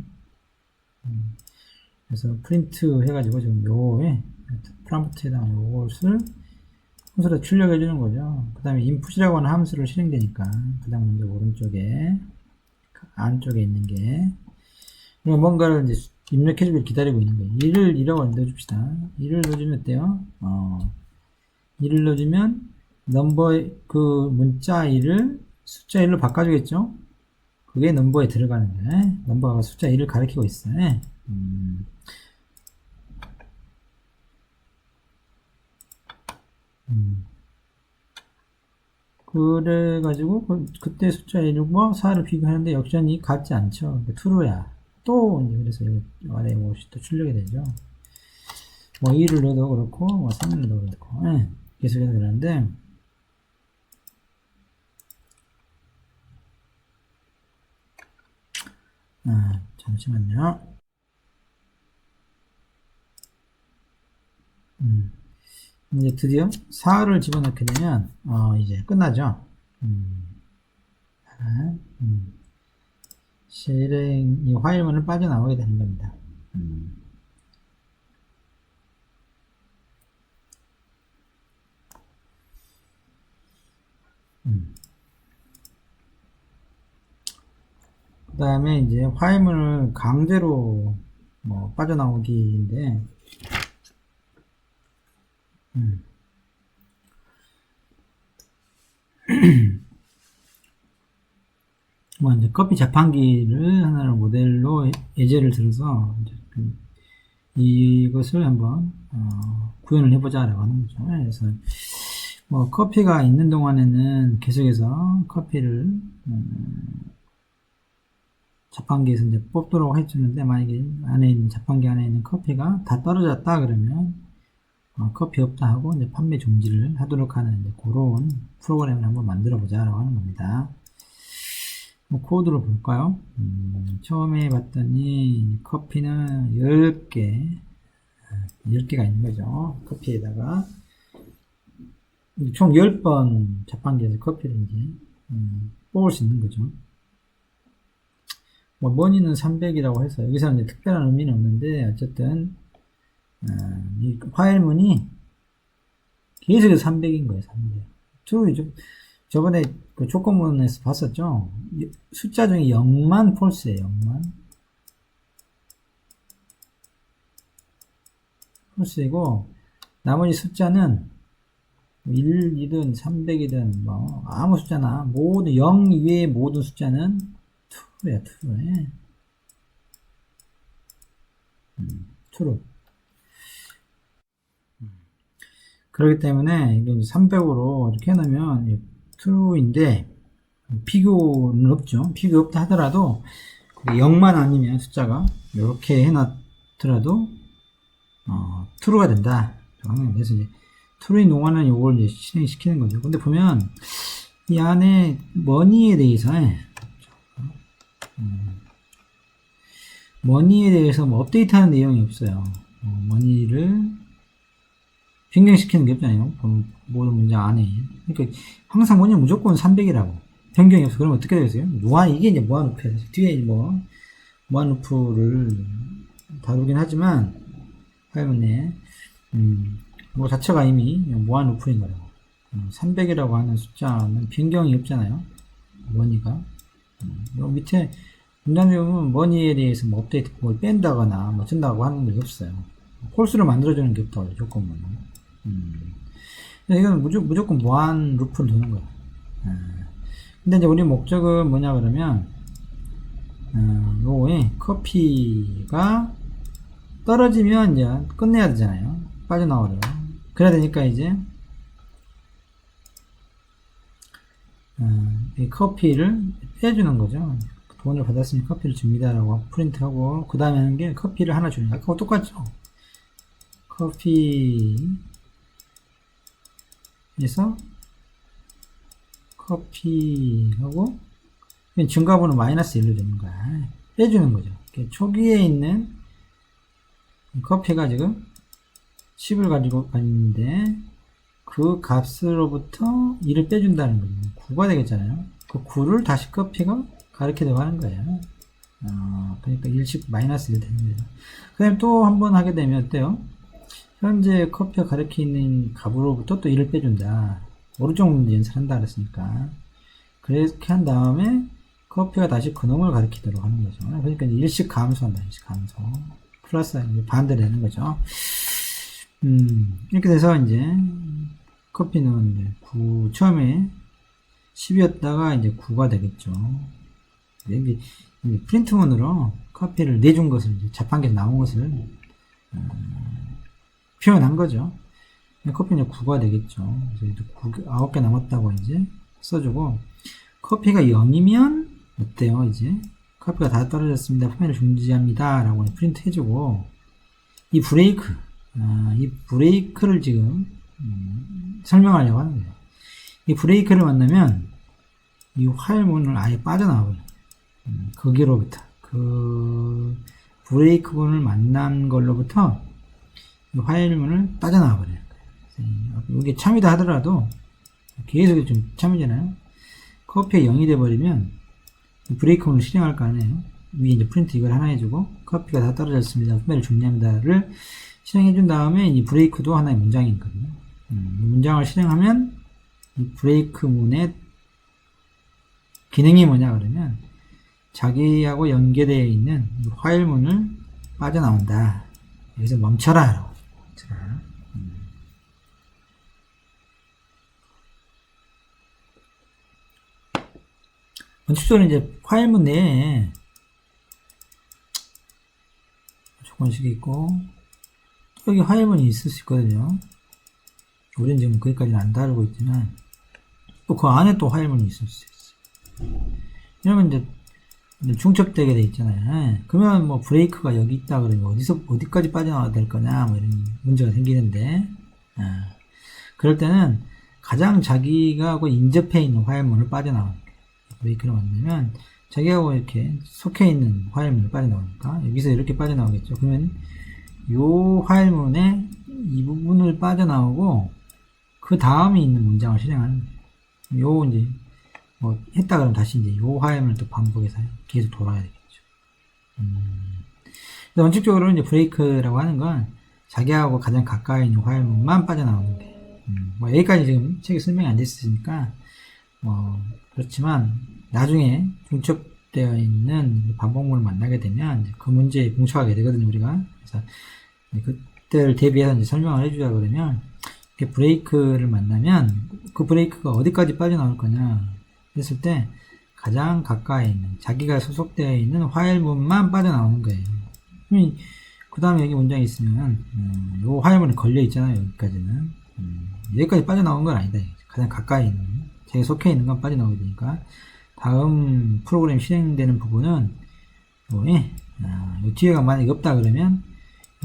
그래서 프린트 해가지고 지금 요에 프롬프트에다가 요것을 함수로 출력해 주는 거죠. 그 다음에 input이라고 하는 함수를 실행되니까 그 다음 먼저 오른쪽에 안쪽에 있는 게 뭔가를 이제 입력해 주길 기다리고 있는 거예요. 1을 2라고 넣어줍시다. 1을 넣어주면 어때요? 1을 넣어주면 넘버의 그 문자 1을 숫자 1로 바꿔주겠죠? 그게 넘버에 들어가는 거예요. 넘버가 숫자 1을 가리키고 있어요. 그래가지고 그때 숫자 1과 4를 비교하는데 역전이 같지 않죠. true야. 또 이제 그래서 이거 아래 것이 또 출력이 되죠. 뭐 2를 넣어도 그렇고 뭐 3을 넣어도 그렇고 계속해서 그러는데 잠시만요. 이제 드디어 4를 집어넣게 되면, 이제 끝나죠. 실행, 이 화일문을 빠져나오게 되는 겁니다. 그 다음에 이제 화일문을 강제로 뭐 빠져나오기인데, 뭐 이제 커피 자판기를 하나를 모델로 예제를 들어서 이제 이것을 한번 구현을 해보자라고 하는 거죠. 그래서 뭐 커피가 있는 동안에는 계속해서 커피를 자판기에서 이제 뽑도록 해주는데, 만약에 안에 있는 자판기 안에 있는 커피가 다 떨어졌다 그러면 커피 없다 하고 이제 판매 중지를 하도록 하는 이제 그런 프로그램을 한번 만들어 보자라고 하는 겁니다. 뭐 코드로 볼까요? 처음에 봤더니 커피는 10개가 있는 거죠. 커피에다가 총 10번 자판기에서 커피를 이제 뽑을 수 있는 거죠. 뭐 머니는 300이라고 해서 여기서는 이제 특별한 의미는 없는데, 어쨌든 이 화일문이 계속해서 300인 거예요. 300. 저번에 그 조건문에서 봤었죠. 숫자 중에 0만 폴스예요. 0만 폴스이고, 나머지 숫자는 1이든 300이든 뭐 아무 숫자나 모든 0 이외의 모든 숫자는 true야. true. true. 그렇기 때문에 이게 300으로 이렇게 해놓으면 true인데, 비교는 없죠. 비교 없다 하더라도 0만 아니면 숫자가 이렇게 해놨더라도 true가 된다. 그래서 이제 true인 동안은 이걸 이제 실행시키는 거죠. 근데 보면 이 안에 머니에 대해서 뭐 업데이트하는 내용이 없어요. 머니를 변경시키는 게 없잖아요. 모든 문장 안에. 그러니까 항상 뭐냐, 무조건 300이라고. 변경이 없어. 그러면 어떻게 되겠어요? 이게 이제 무한루프예요. 뒤에 뭐 무한루프를 다루긴 하지만 화면에 뭐 자체가 이미 무한루프인 거라고. 300이라고 하는 숫자는 변경이 없잖아요. 머니가. 밑에 문장적으로 머니에 대해서 뭐 업데이트 뭘 뺀다거나 뭐 준다고 하는 게 없어요. 폴스를 만들어주는 게 없다고 조건문은. 이건 무조건 무한 루프를 두는 거야. 근데 이제 우리 목적은 뭐냐 그러면, 요거에 커피가 떨어지면 이제 끝내야 되잖아요. 빠져나오래요. 그래야 되니까 이제, 이 커피를 빼주는 거죠. 돈을 받았으니 커피를 줍니다라고 프린트하고, 그 다음에 하는 게 커피를 하나 주는 거야. 그거 똑같죠? 커피에서 커피하고 증가분은 마이너스 1로 주는 거야. 빼주는 거죠. 초기에 있는 커피가 지금 10을 가지고 있는데 그 값으로부터 1을 빼준다는 거죠. 9가 되겠잖아요. 그 9를 다시 커피가 가르치려고 하는 거예요. 그러니까 1씩 마이너스 1 되는 거죠. 그 다음에 또 한 번 하게 되면 어때요? 현재 커피가 가리키는 값으로부터 또 1을 빼준다. 오른쪽 문제 연습한다 그랬으니까. 그렇게 한 다음에 커피가 다시 그놈을 가리키도록 하는 거죠. 그러니까 일식 감소한다. 일식 감소. 플러스 반대로 되는 거죠. 이렇게 돼서 이제 커피는 이제 9, 처음에 10이었다가 이제 9가 되겠죠. 이제 프린트문으로 커피를 내준 것을, 이제 자판기에서 나온 것을 표현한 거죠. 커피는 9가 되겠죠. 그래서 이제 9개 남았다고 이제 써주고, 커피가 0이면 어때요? 이제 커피가 다 떨어졌습니다. 판매를 중지합니다. 라고 프린트 해주고, 이 브레이크를 지금 설명하려고 하는 거예요. 이 브레이크를 만나면 이 화일문을 아예 빠져나와버려요. 거기로부터 그 브레이크문을 만난 걸로부터 이 화일문을 빠져나와 버려요. 이게 참이다 하더라도 계속 좀 참이잖아요. 커피에 0이 돼버리면 브레이크문을 실행할 거 아니에요. 위에 이제 프린트 이걸 하나 해주고 커피가 다 떨어졌습니다. 판매를 종료합니다를 실행해준 다음에 이 브레이크도 하나의 문장이 있거든요. 문장을 실행하면 이 브레이크문의 기능이 뭐냐 그러면 자기하고 연계되어 있는 이 화일문을 빠져나온다. 여기서 멈춰라 라고. 멈춰라. 원칙적으로 이제 화일문 내에 조건식이 있고 또 여기 화일문이 있을 수 있거든요. 우리는 지금 거기까지는 안 다루고 있지만 또 그 안에 또 화일문이 있을 수 있어요. 이러면 이제 중첩되게 돼 있잖아요. 그러면 뭐 브레이크가 여기 있다 그러면 어디까지 빠져나와야 될 거냐 뭐 이런 문제가 생기는데 그럴 때는 가장 자기하고 인접해 있는 화일문을 빠져나오는 거예요. 브레이크를 만들면 자기하고 이렇게 속해 있는 화일문을 빠져나오니까 여기서 이렇게 빠져나오겠죠. 그러면 요 화일문의 이 부분을 빠져나오고 그 다음에 있는 문장을 실행하는 거예요. 요 이제 뭐 했다 그러면 다시 이제 요 화일문을 또 반복해서 계속 돌아야 되겠죠. 원칙적으로 이제 브레이크라고 하는 건 자기하고 가장 가까이 있는 화일문만 빠져나오는 게 뭐 여기까지 지금 책에 설명이 안 됐으니까 뭐 그렇지만 나중에 중첩되어 있는 반복문을 만나게 되면 이제 그 문제에 봉착하게 되거든요, 우리가. 그래서 그때를 대비해서 이제 설명을 해주자 그러면 이렇게 브레이크를 만나면 그 브레이크가 어디까지 빠져나올 거냐 했을 때 가장 가까이 있는 자기가 소속되어 있는 화일문만 빠져나오는 거예요. 그 다음에 여기 문장이 있으면 요 화일문이 걸려 있잖아요. 여기까지는 여기까지 빠져나온 건 아니다. 가장 가까이 있는 자기가 속해 있는 건 빠져나오게 되니까 다음 프로그램 실행되는 부분은 요 뒤에가 만약에 없다 그러면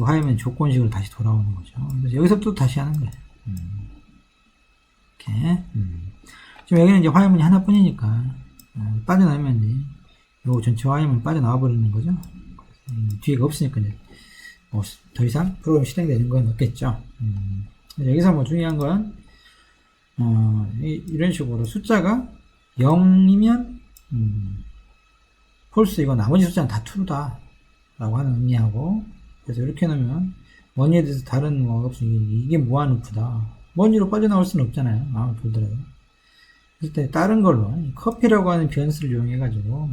요 화일문 조건식으로 다시 돌아오는 거죠. 그래서 여기서 또 다시 하는 거예요. 이렇게 지금 여기는 이제 화일문이 하나뿐이니까 빠져나오면 이제 요 전체 화일문 빠져나와 버리는 거죠. 뒤에가 없으니까 이제 뭐 더 이상 프로그램 실행되는 건 없겠죠. 여기서 뭐 중요한 건 이런 식으로 숫자가 0이면 폴스이고 나머지 숫자는 다 true다 라고 하는 의미하고, 그래서 이렇게 놓으면 머니에 대해서 다른 뭐 없이 이게 무한 루프다. 머니로 빠져나올 수는 없잖아요. 마음을 돌더라도. 그럴 때 다른 걸로 커피라고 하는 변수를 이용해 가지고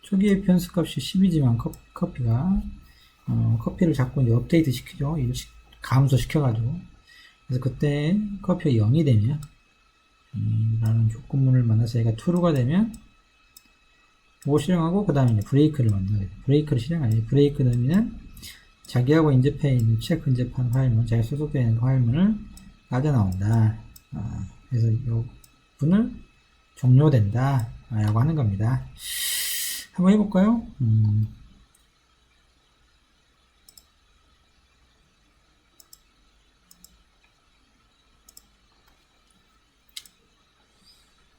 초기의 변수 값이 10이지만 커피가 커피를 자꾸 이제 업데이트 시키죠. 감소 시켜가지고. 그래서 그때 커피가 0이 되면 라는 조건문을 만나서 얘가 true가 되면 이거 실행하고 그 다음에 브레이크를 만나게 돼요. 브레이크를 실행하죠. 브레이크 넣으면 자기하고 인접해 있는 최 근접한 화일문, 자기 소속되어 있는 화일문을 빠져나온다. 그래서 이 부분을 종료된다 라고 하는 겁니다. 한번 해볼까요?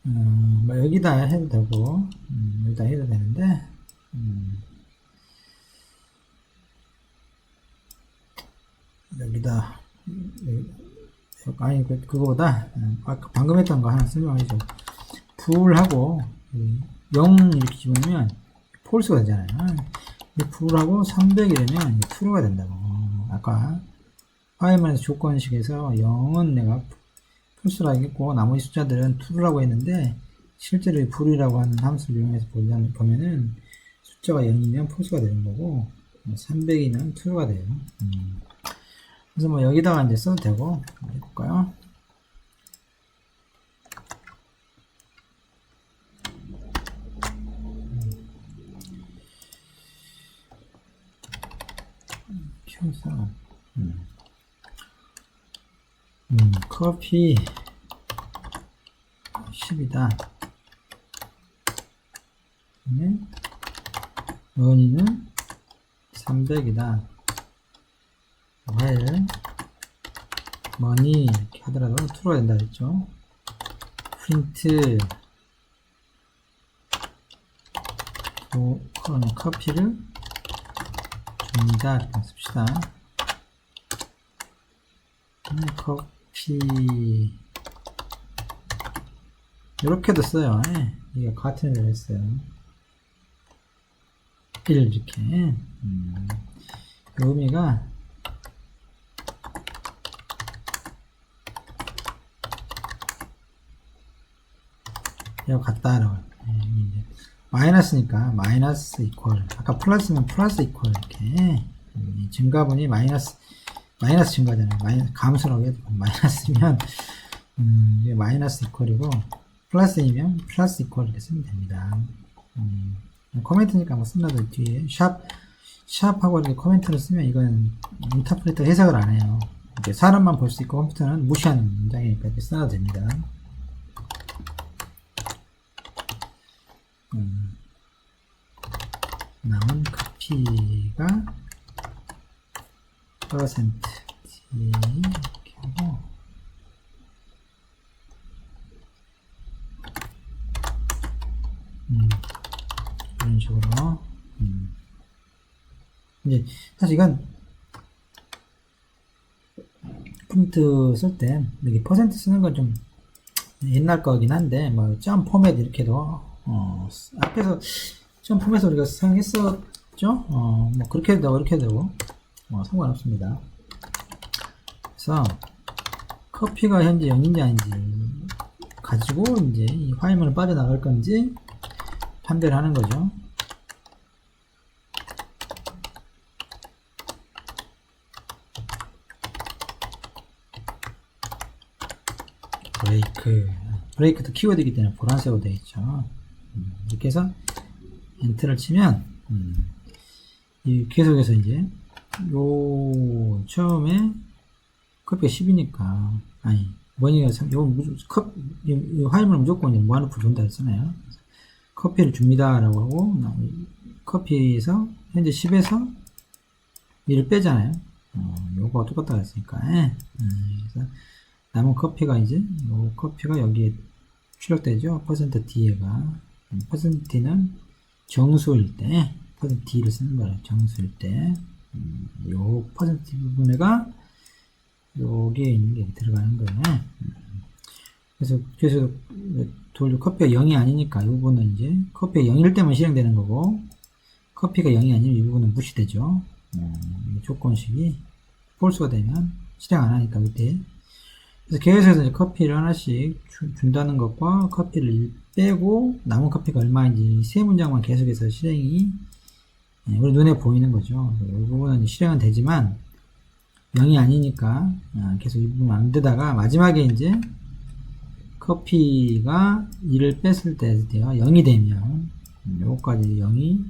뭐 여기다 해도 되고 여기다 해도 되는데 여기다 아니 그거보다 아까 방금 했던 거 하나 설명하죠. 풀하고 0 이렇게 집으면 폴스가 되잖아요. 풀하고 300이라면 true가 된다고. 아까 화일문에서 조건식에서 0은 내가 폴스라고 했고 나머지 숫자들은 true라고 했는데 실제로 풀이라고 하는 함수를 이용해서 보면은 숫자가 0이면 폴스가 되는 거고 300이면 true가 돼요. 그래서 뭐 여기다가 이제 써도 되고 해볼까요? 키워서 커피 10이다. 머니는 300이다. while money 이렇게 하더라도 true가 된다 했죠. print 커피를 줍니다. 이렇게 씁시다. 커피 P 이렇게도 써요. 이게 같은 일을 했어요. 1 이렇게 그 의미가 이거 같다라고. 마이너스니까 마이너스 이퀄, 아까 플러스면 플러스 이퀄 이렇게 증가분이 마이너스 증가잖아요. 감소라고 해도 마이너스면 이게 마이너스 이퀄이고 플러스이면 플러스 이퀄 이렇게 쓰면 됩니다. 코멘트니까 뭐 쓴다도 뒤에 샵하고 이렇게 코멘트를 쓰면 이건 인터프리터 해석을 안 해요. 이렇게 사람만 볼 수 있고 컴퓨터는 무시하는 문장이니까 이렇게 써도 됩니다. 남은 커피가 퍼센트 이렇게 하고 이런 식으로 이제 사실 이건 프린트 쓸 때 여기 퍼센트 쓰는 건 좀 옛날 거긴 한데 뭐 점 포맷 이렇게도 앞에서 점 포맷을 우리가 사용했었죠. 뭐 그렇게 해도 되고 이렇게 해도 되고 상관없습니다. 그래서 커피가 현재 0인지 아닌지 가지고 이제 이 화면을 빠져나갈 건지 판별을 하는 거죠. 브레이크도 키워드이기 때문에 보라색으로 되어 있죠. 이렇게 해서 엔터를 치면 계속해서 이제 요 처음에 커피가 10이니까 아니 뭐니가 요 화면을 무조건 이제 무한루프 준다 했잖아요. 커피를 줍니다 라고 하고 커피에서 현재 10에서 1을 빼잖아요. 요거가 똑같다 했으니까 그래서 남은 커피가 이제 요 커피가 여기에 출력되죠. 퍼센트 D가 퍼센트 D는 정수일 때 퍼센트 D를 쓰는 거예요. 정수일 때 요 퍼센트 부분에가 여기에 있는 게 들어가는 거예요. 그래서 돌려 커피가 0이 아니니까 이 부분은 이제 커피가 0일 때만 실행되는 거고 커피가 0이 아니면 이 부분은 무시되죠. 조건식이 폴스가 되면 실행 안 하니까 밑에. 그래서 계속해서 이제 커피를 하나씩 준다는 것과 커피를 1 빼고 남은 커피가 얼마인지 세 문장만 계속해서 실행이 우리 눈에 보이는 거죠. 이 부분은 실행은 되지만 0이 아니니까 계속 이 부분 안 되다가 마지막에 이제 커피가 1을 뺐을 때요 0이 되면 요거까지 0이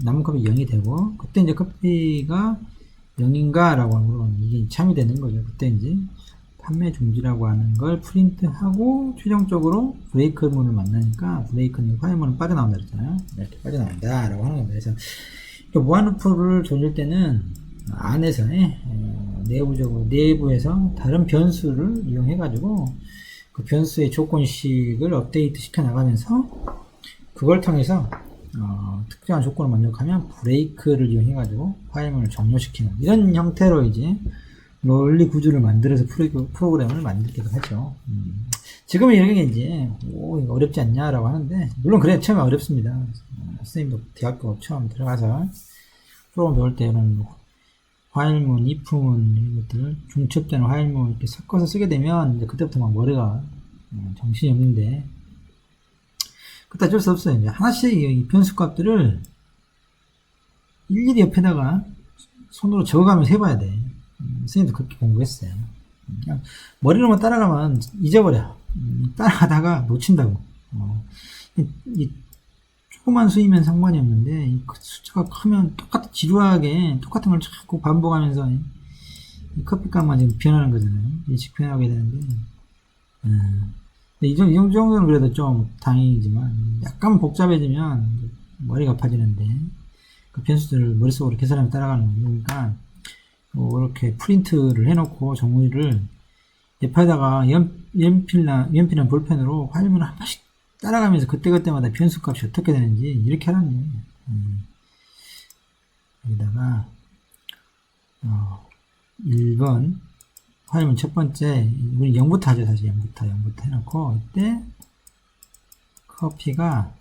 남은 커피 0이 되고 그때 이제 커피가 0인가 라고 하면 이게 참이 되는 거죠. 그때 이제 판매 중지라고 하는 걸 프린트하고 최종적으로 브레이크문을 만나니까 브레이크는 화면문은 빠져나온다 그랬잖아요. 이렇게 빠져나온다 라고 하는 겁니다. 그래서 무한루프를 돌릴 때는 안에서 내부에서 다른 변수를 이용해 가지고 그 변수의 조건식을 업데이트 시켜 나가면서 그걸 통해서 특정한 조건을 만족하면 브레이크를 이용해 가지고 파일문을 종료시키는 이런 형태로 이제 논리 구조를 만들어서 프로그램을 만들기도 하죠. 지금은 이런 게 이제 어렵지 않냐라고 하는데 물론 그래 처음에 어렵습니다. 선생님도 대학교 처음 들어가서 프로그램 배울 때 이런 화일문, if문 이런 것들 중첩되는 화일문 이렇게 섞어서 쓰게 되면 이제 그때부터 막 머리가 정신이 없는데 그때 어쩔 수 없어요. 이제 하나씩 이 변수 값들을 일일이 옆에다가 손으로 적어가면서 해봐야 돼. 선생님도 그렇게 공부했어요. 그냥 머리로만 따라가면 잊어버려. 따라가다가 놓친다고. 이 조그만 수이면 상관이 없는데 이 숫자가 크면 지루하게 똑같은 걸 자꾸 반복하면서 이 커피값만 지금 변하는 거잖아요. 일찍 변하게 되는데 이 정도는 그래도 좀 다행이지만 약간 복잡해지면 머리가 아파지는데 그 변수들을 머릿속으로 계산하며 따라가는 거니까 이렇게 프린트를 해놓고 종이를 옆에다가 연필이나 볼펜으로 화면을 한 번씩 따라가면서 그때그때마다 변수값이 어떻게 되는지 이렇게 하라는 거예요. 여기다가 1번 화일문 첫 번째, 우리 0부터 하죠. 사실 0부터 해놓고, 이때 커피가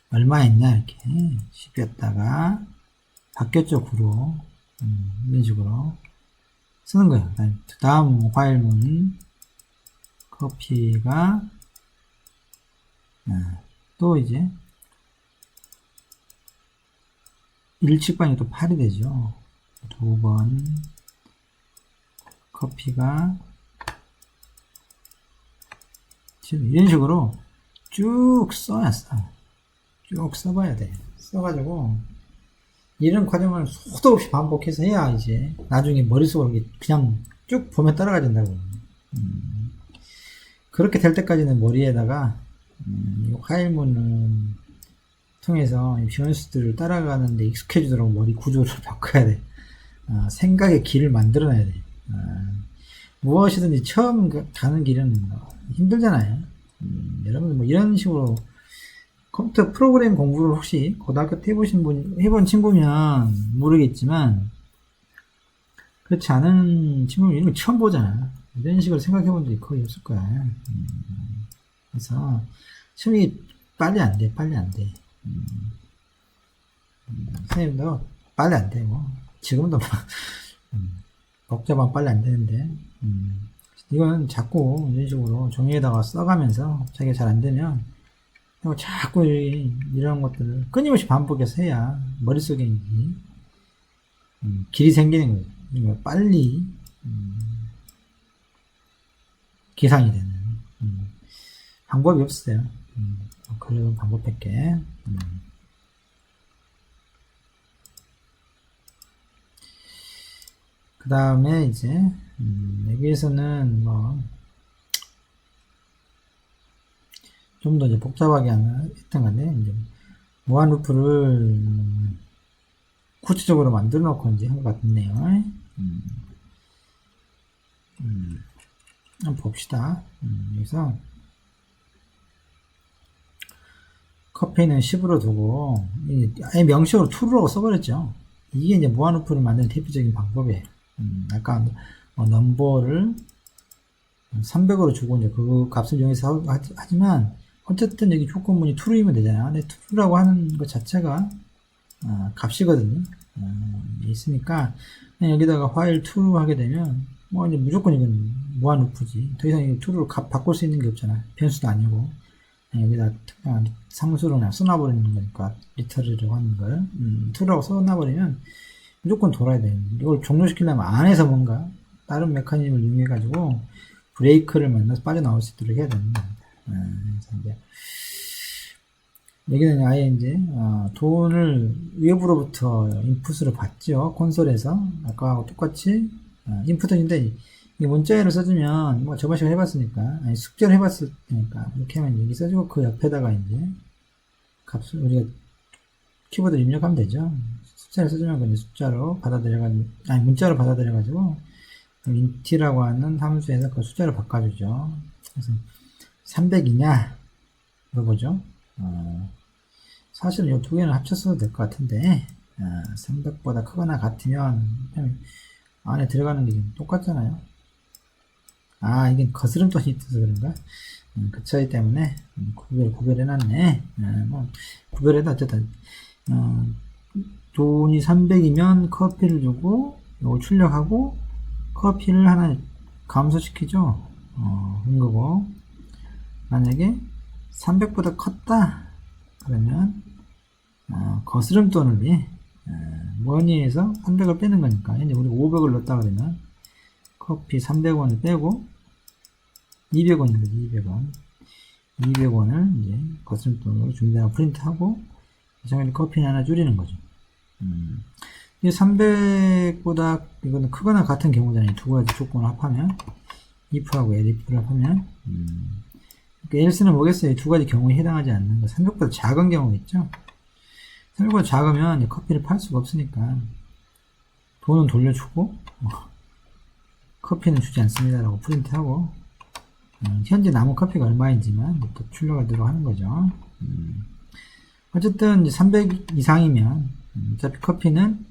얼마였냐, 이렇게. 10이었다가, 바뀌었죠, 9로. 이런 식으로 쓰는 거예요. 다음 화일문, 커피가, 또 이제, 1측방이 또 8이 되죠. 두 번, 커피가, 지금 이런 식으로 쭉 써놨어. 쭉 써봐야 돼. 써가지고, 이런 과정을 수도 없이 반복해서 해야 이제 나중에 머릿속으로 그냥 쭉 보면 따라가 된다고. 그렇게 될 때까지는 머리에다가 이 화일문을 통해서 비원수들을 따라가는데 익숙해지도록 머리 구조를 바꿔야 돼. 생각의 길을 만들어놔야 돼. 무엇이든지 처음 가는 길은 힘들잖아요. 여러분 뭐 이런 식으로 컴퓨터 프로그램 공부를 혹시 고등학교 때 해본 친구면 모르겠지만, 그렇지 않은 친구는 이런 거 처음 보잖아. 이런 식으로 생각해 본 적이 거의 없을 거야. 그래서, 시험이 빨리 안 돼. 선생님도 빨리 안 되고, 지금도 복잡하면 빨리 안 되는데, 이건 자꾸 이런 식으로 종이에다가 써가면서 자기가 잘 안 되면, 자꾸 이런 것들을 끊임없이 반복해서 해야 머릿속에 길이 생기는 거예요. 빨리 계산이 되는 방법이 없어요. 그런 방법밖에. 그 다음에 이제 여기에서는 뭐 좀 더 이제 복잡하게 했던 건데, 이제, 무한 루프를 구체적으로 만들어 놓고 이제 한 것 같네요. 한번 봅시다. 여기서, 커피는 10으로 두고, 아예 명시적으로 true라고 써버렸죠. 이게 이제 무한 루프를 만드는 대표적인 방법이에요. 아까 뭐 넘버를 300으로 주고 이제 그 값을 이용해서 하지만, 어쨌든 여기 조건문이 true이면 되잖아. 근데 true라고 하는 것 자체가 값이거든요. 있으니까 그냥 여기다가 while true 하게 되면 뭐 이제 무조건 이건 무한 루프지. 더 이상 이 true로 값 바꿀 수 있는 게 없잖아. 변수도 아니고 여기다 특별한 상수로 그냥 써놔버리는 거니까 리터럴이라고 하는 걸 true라고 써놔버리면 무조건 돌아야 돼. 이걸 종료시키려면 안에서 뭔가 다른 메커니즘을 이용해 가지고 브레이크를 만나서 빠져나올 수 있도록 해야 됩니다. 이제 여기는 아예 이제 돈을 외부로부터 인풋으로 받죠. 콘솔에서 아까하고 똑같이 인풋인데 이 문자열을 써주면 뭐 저번 시간에 해봤으니까 아니 숙제를 해봤을 테니까 이렇게 하면 여기 써주고 그 옆에다가 이제 값을 우리가 키보드 입력하면 되죠. 숫자를 써주면 그 숫자로 받아들여가지고 아니 문자로 받아들여가지고 int라고 하는 함수에서 그 숫자로 바꿔주죠. 그래서 300이냐 물어보죠. 사실은 이 두 개는 합쳤어도 될 것 같은데 300보다 크거나 같으면 안에 들어가는 게 똑같잖아요. 이게 거스름돈이 있어서 그런가? 그 차이 때문에 구별해놨네. 뭐 구별해도 어쨌든 돈이 300이면 커피를 주고 이걸 출력하고 커피를 하나 감소시키죠. 그런 거고 만약에 300보다 컸다 그러면 거스름돈을 머니에서 300을 빼는 거니까 이제 우리 500을 넣었다 그러면 커피 300원을 빼고 200원인 거지. 200원을 이제 거스름돈으로 준비하고 프린트하고 정해진 커피는 하나 줄이는 거죠. 이 300보다 이거는 크거나 같은 경우잖아요. 두 가지 조건을 합하면 if하고 elif를 합하면 그러니까 else는 뭐겠어요? 두 가지 경우에 해당하지 않는 거. 300보다 작은 경우 있죠? 300보다 작으면 커피를 팔 수가 없으니까 돈은 돌려주고 커피는 주지 않습니다라고 프린트하고 현재 남은 커피가 얼마인지만 또 출력하도록 하는 거죠. 어쨌든 300 이상이면 어차피 커피는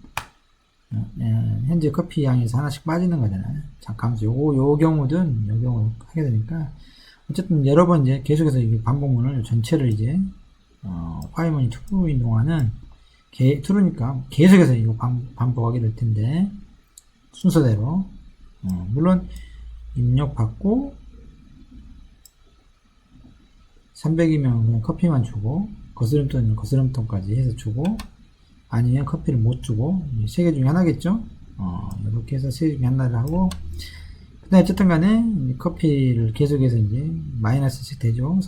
현재 커피 양에서 하나씩 빠지는 거잖아요. 잠깐만, 요 경우 하게 되니까, 어쨌든 여러 번 이제 계속해서 이 반복문을 전체를 이제, 화이문이 true인 동안은, true니까 계속해서 이거 반복하게 될 텐데, 순서대로, 물론, 입력 받고, 300이면 그냥 커피만 주고, 거스름돈까지 해서 주고, 아니면 커피를 못 주고, 세 개 중에 하나겠죠? 이렇게 해서 세 개 중에 하나를 하고, 그 다음에 어쨌든 간에, 커피를 계속해서 이제, 마이너스씩 되죠?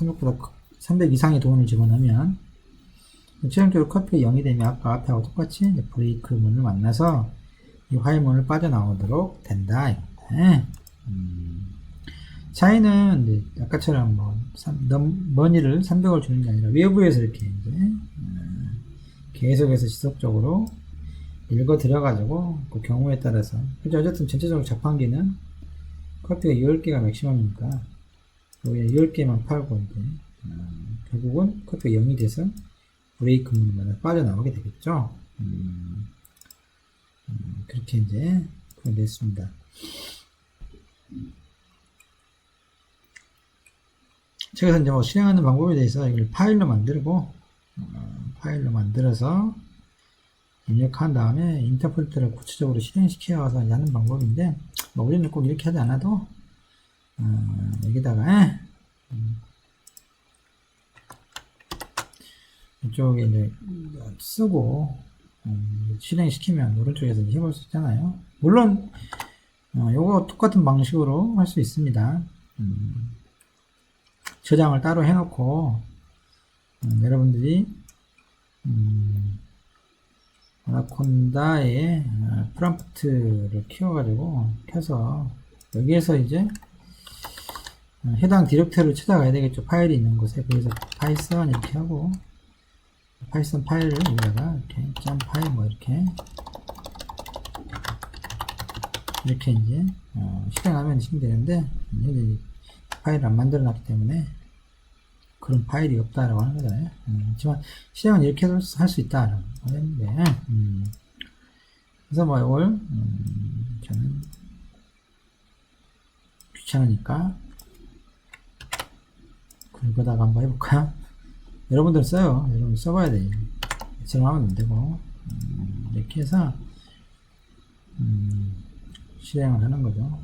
300 이상의 돈을 집어넣으면, 최종적으로 커피가 0이 되면 아까 앞에하고 똑같이 브레이크 문을 만나서, 이 화해문을 빠져나오도록 된다. 차이는 이제 아까처럼 머니를 300을 주는 게 아니라 외부에서 이렇게 이제 계속해서 지속적으로 읽어 들여가지고 그 경우에 따라서 어쨌든 전체적으로 자판기는 커피가 10개가 맥시멈이니까 여기에 10개만 팔고 이제 결국은 커피가 0이 돼서 브레이크 문으로 빠져나오게 되겠죠. 그렇게 이제 냈습니다. 책에서 이제 실행하는 방법에 대해서 이걸 파일로 만들어서 입력한 다음에 인터프리터를 구체적으로 실행시켜서 하는 방법인데, 우리는 꼭 이렇게 하지 않아도, 여기다가, 이쪽에 이제 쓰고, 실행시키면 오른쪽에서 해볼 수 있잖아요. 물론, 요거 똑같은 방식으로 할 수 있습니다. 저장을 따로 해놓고 여러분들이 아나콘다의 프롬프트를 켜서 여기에서 이제 해당 디렉터리를 찾아가야 되겠죠. 파일이 있는 곳에. 그래서 파이썬 이렇게 하고 파이썬 파일을 여기다가 이렇게 점 파일 이렇게 이제 실행하면 되는데 이제 파일을 안 만들어 놨기 때문에 그런 파일이 없다라고 하는 거잖아요. 하지만 실행은 이렇게 할 수 있다라고 하는데, 그래서 이걸 저는 귀찮으니까 긁어다가 한번 해볼까요? 여러분들 써요. 여러분 써봐야 돼요. 이처럼 하면 안 되고 이렇게 해서 실행을 하는 거죠.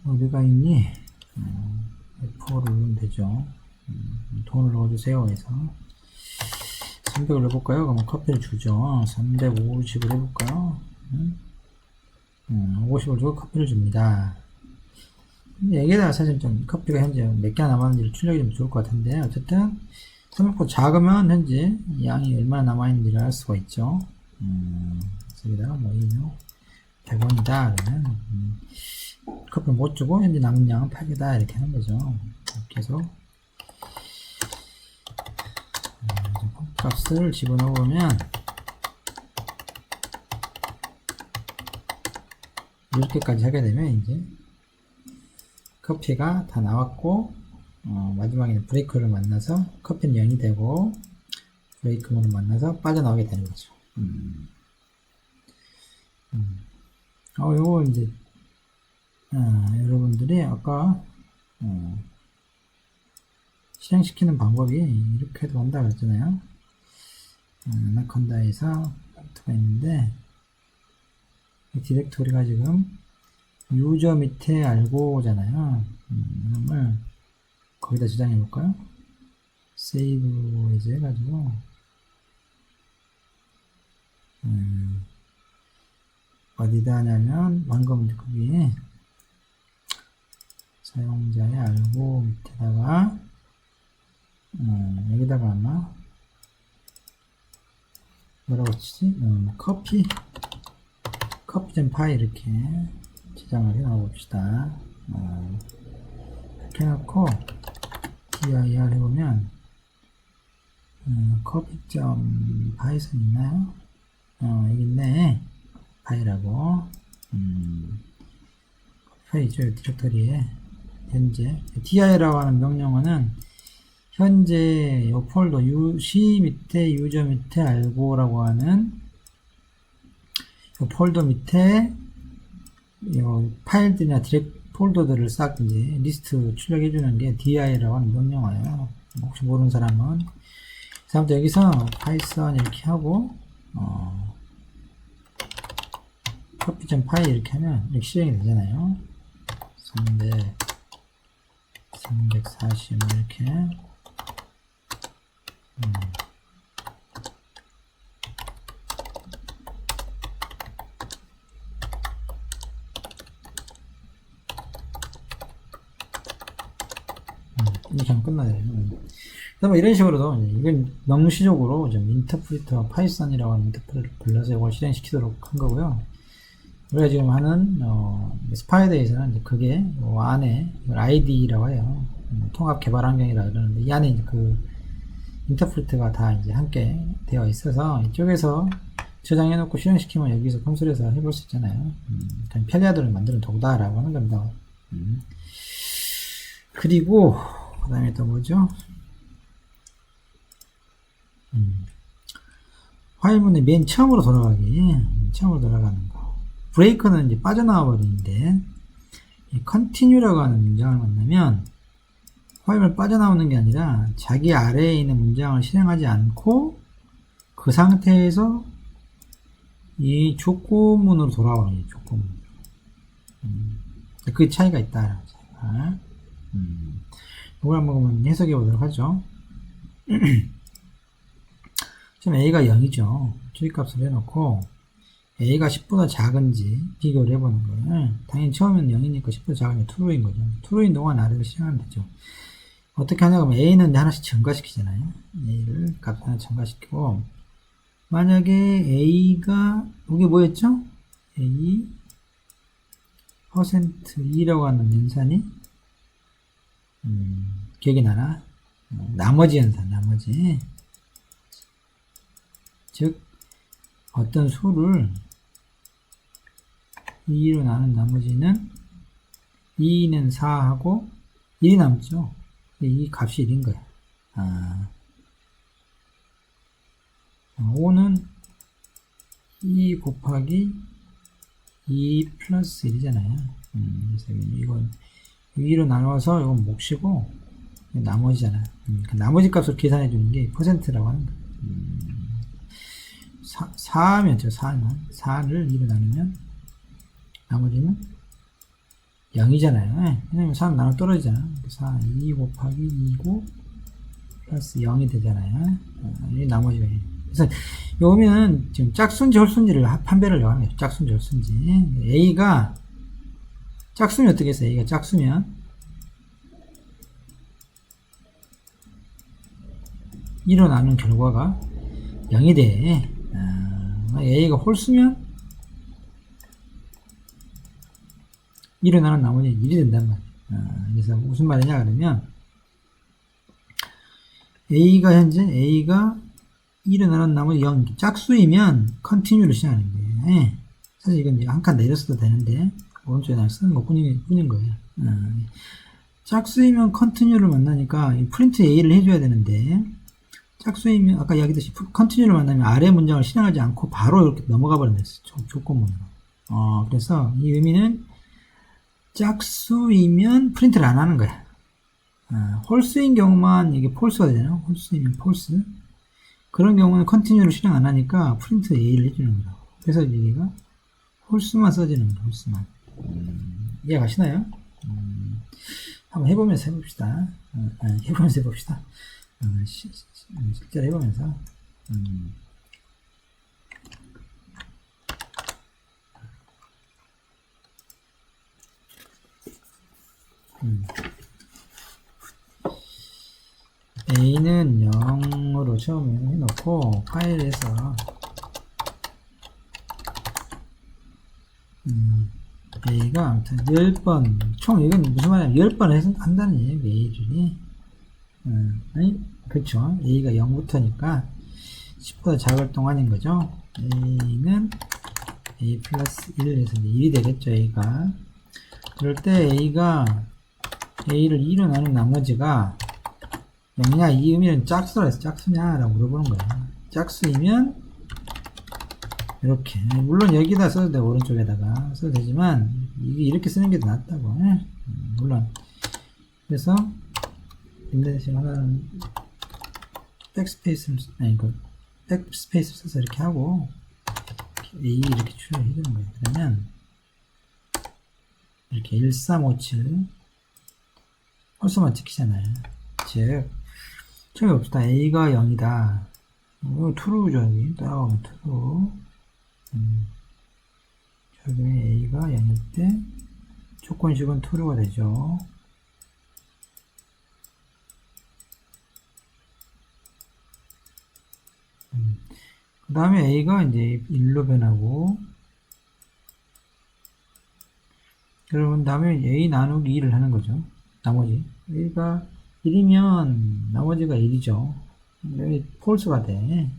어디가 있니? F4를 누르면 되죠. 돈을 넣어주세요 해서 300을 넣어볼까요? 그러면 커피를 주죠. 350을 해볼까요? 50을 주고 커피를 줍니다. 여기에다가 사실 좀 커피가 현재 몇 개나 남았는지를 출력이 좀 좋을 것 같은데, 어쨌든 생각보다 작으면 현재 양이 얼마나 남아있는지를 알 수가 있죠. 여기다가 이요 100원이다 그러면 커피 못 주고 현재 남은 양은 8개다 이렇게 하는 거죠. 이렇게 해서 값을 집어넣어 보면 이렇게까지 하게 되면 이제 커피가 다 나왔고 마지막에는 브레이크를 만나서 커피는 0이 되고 브레이크문을 만나서 빠져나오게 되는 거죠. 요거 이제 여러분들이 아까 실행시키는 방법이 이렇게도 한다 그랬잖아요. 아나콘다에서 파트가 있는데 이 디렉토리가 지금 유저 밑에 알고잖아요. 이름을 거기다 저장해 볼까요? 세이브 에즈 해가지고 어디다 하냐면 방금 거기에 사용자의 알고 밑에다가 여기다가 아마 뭐라고 치지? 커피 파일 이렇게 저장을 해 놔봅시다. 이렇게 해놓고 dir 해보면 커피.python 있나요? 여기 있네. 파일하고 파일이죠. 디렉터리에 현재 dir라고 하는 명령어는 현재 이 폴더 C 밑에 유저 밑에 알고라고 하는 이 폴더 밑에 이 파일들이나 디렉 폴더들을 싹 이제 리스트 출력해 주는 게 di라고 하는 명령어예요. 혹시 모르는 사람은 그다음부터 여기서 파이썬 이렇게 하고 copy.py 이렇게 하면 이렇게 실행이 되잖아요. 340 이렇게 이렇게 하면 끝나요. 그다음에 이런 식으로도 이건 명시적으로 좀 인터프리터 파이썬이라고 하는 인터프리터를 불러서 이걸 실행시키도록 한 거고요. 우리가 지금 하는 스파이더에서는 이제 그게 안에 ID라고 해요. 통합 개발 환경이라 그러는데 이 안에 이제 그 인터프리터가 다 이제 함께 되어 있어서 이쪽에서 저장해 놓고 실행시키면 여기서 콘솔에서 해볼 수 있잖아요. 그냥 편리하도록 만드는 도구다라고 하는 겁니다. 그리고 그 다음에 또 뭐죠? 화일문의 맨 처음으로 돌아가는 거. 브레이크는 이제 빠져나와 버리는데, 이 continue라고 하는 문장을 만나면, 화일문 빠져나오는 게 아니라, 자기 아래에 있는 문장을 실행하지 않고, 그 상태에서 이 조건문으로 돌아오는 거예요, 조건문. 그 차이가 있다. 이걸 한번 해석해 보도록 하죠. 지금 A가 0이죠. 주입값을 해놓고 A가 10보다 작은지 비교를 해보는 거예요. 당연히 처음에는 0이니까 10보다 작으면 true인 거죠. true인 동안 아래를 실행하면 되죠. 어떻게 하냐 그러면 A는 하나씩 증가시키잖아요. A를 값 하나 증가시키고 만약에 A가 이게 뭐였죠? A %2라고 하는 연산이 기억이 나나? 나머지 연산, 나머지. 즉, 어떤 수를 2로 나눈 나머지는 2는 4하고 1이 남죠. 이 값이 1인 거야. 5는 2 곱하기 2 플러스 1이잖아요. 그래서 이건 2로 나눠서 이건 몫이고 나머지잖아. 나머지 값을 계산해 주는 게 %라고 하는 거야. 4면 4를 2로 나누면 나머지는 0이잖아요. 왜냐면 4는 나눠 떨어지잖아. 4, 2 곱하기 2고 플러스 0이 되잖아요. 이 나머지가 1. 그래서 요거는 지금 짝수인지 홀수인지를 판별을 하는 거예요. 짝수인지 홀수인지. A가 짝수면 어떻게 했어요? A가 짝수면 1로 나눈 결과가 0이 돼. A가 홀수면 1로 나눈 나머지 1이 된단 말이에요. 그래서 무슨 말이냐 그러면 A가 1로 나눈 나머지 0 짝수이면 continue를 시작하는 거예요. 사실 이건 한 칸 내렸어도 되는데 오른쪽에 날 쓰는 것 뿐인 거예요. 짝수이면 continue를 만나니까 print A를 해줘야 되는데 짝수이면 아까 이야기했듯이 continue를 만나면 아래 문장을 실행하지 않고 바로 이렇게 넘어가 버린다 했어. 조건문으로. 그래서 이 의미는 짝수이면 프린트를 안 하는 거야. 홀수인 경우만 이게 폴스가 되잖아요. 홀수이면 폴스. 그런 경우는 continue를 실행 안 하니까 프린트 A를 해주는 거라고. 그래서 여기가 홀수만 써지는 거야. 홀수만. 이해 가시나요? 한번 해보면서 해봅시다. 해보면서 해봅시다. 실제로 해보면서. A는 0으로 처음에 해놓고 파일에서 A가 아무튼 10번 총 이건 무슨 말이냐면 10번 해서 한다는 얘기예요. A를 아니 그렇죠. A가 0부터니까 10보다 작을 동안인 거죠. A는 A 플러스 1에서 1이 되겠죠. A가 그럴 때 A가 A를 2로 나눈 나머지가 0이냐 이 의미는 짝수라 해서 짝수냐 라고 물어보는 거야. 짝수이면 이렇게, 물론 여기다 써도 돼, 오른쪽에다가 써도 되지만 이게 이렇게 쓰는 게 더 낫다고. 물론. 그래서 인터넷식 하나는 백스페이스를 백스페이스 써서 이렇게 하고 A 이렇게 출력해 주는 거예요. 그러면 이렇게 1357 홀수만 찍히잖아요. 즉 처음에 봅시다. A가 0이다. true죠. 여기 따라가면 true. 적용에 A가 0일 때 조건식은 true가 되죠. 그 다음에 A가 이제 1로 변하고, 그러면 다음에 A 나누기 2를 하는 거죠. 나머지. A가 1이면 나머지가 1이죠. 여기 폴스가 돼.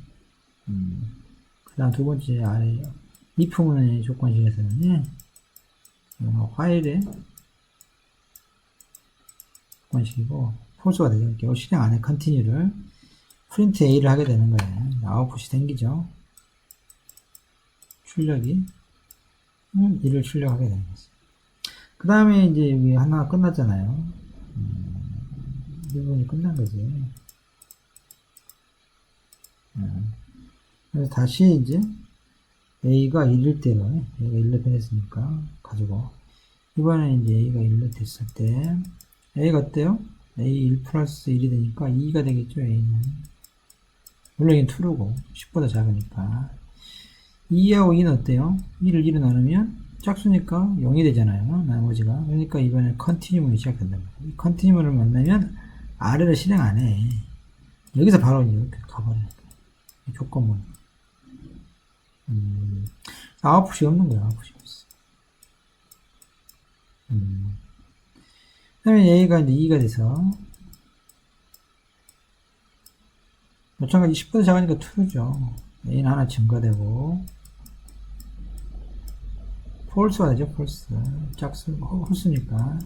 그 다음 두 번째 아래 if 문의 조건식에서는 화일의 조건식이고 폴스가 되죠. 이렇게 실행 안에 continue를 프린트 A를 하게 되는 거예요. 아웃풋이 생기죠. 출력이 1을 출력하게 되는 거죠. 그 다음에 이제 여기 하나 끝났잖아요. 이 부분이 끝난 거지. 그래서 다시 이제 A가 1일 때로, A가 1로 변했으니까 가지고, 이번에 이제 A가 1로 됐을 때, A가 어때요? A 1 플러스 1이 되니까 2가 되겠죠, A는. 물론 이게 true고, 10보다 작으니까. 2하고 2는 어때요? 2를 2로 나누면 짝수니까 0이 되잖아요, 나머지가. 그러니까 이번에 continue문이 시작된단 말이에요. 이 continue문을 만나면 아래를 실행 안 해. 여기서 바로 이렇게 가버리니까. 조건문. 아웃풋이 없는 거야, 아웃풋이 없어. 그 다음에 A가 이제 2가 돼서, 마찬가지 10보다 작으니까 true죠. A는 하나 증가되고, false가 되죠, false. 짝수, 홀수니까.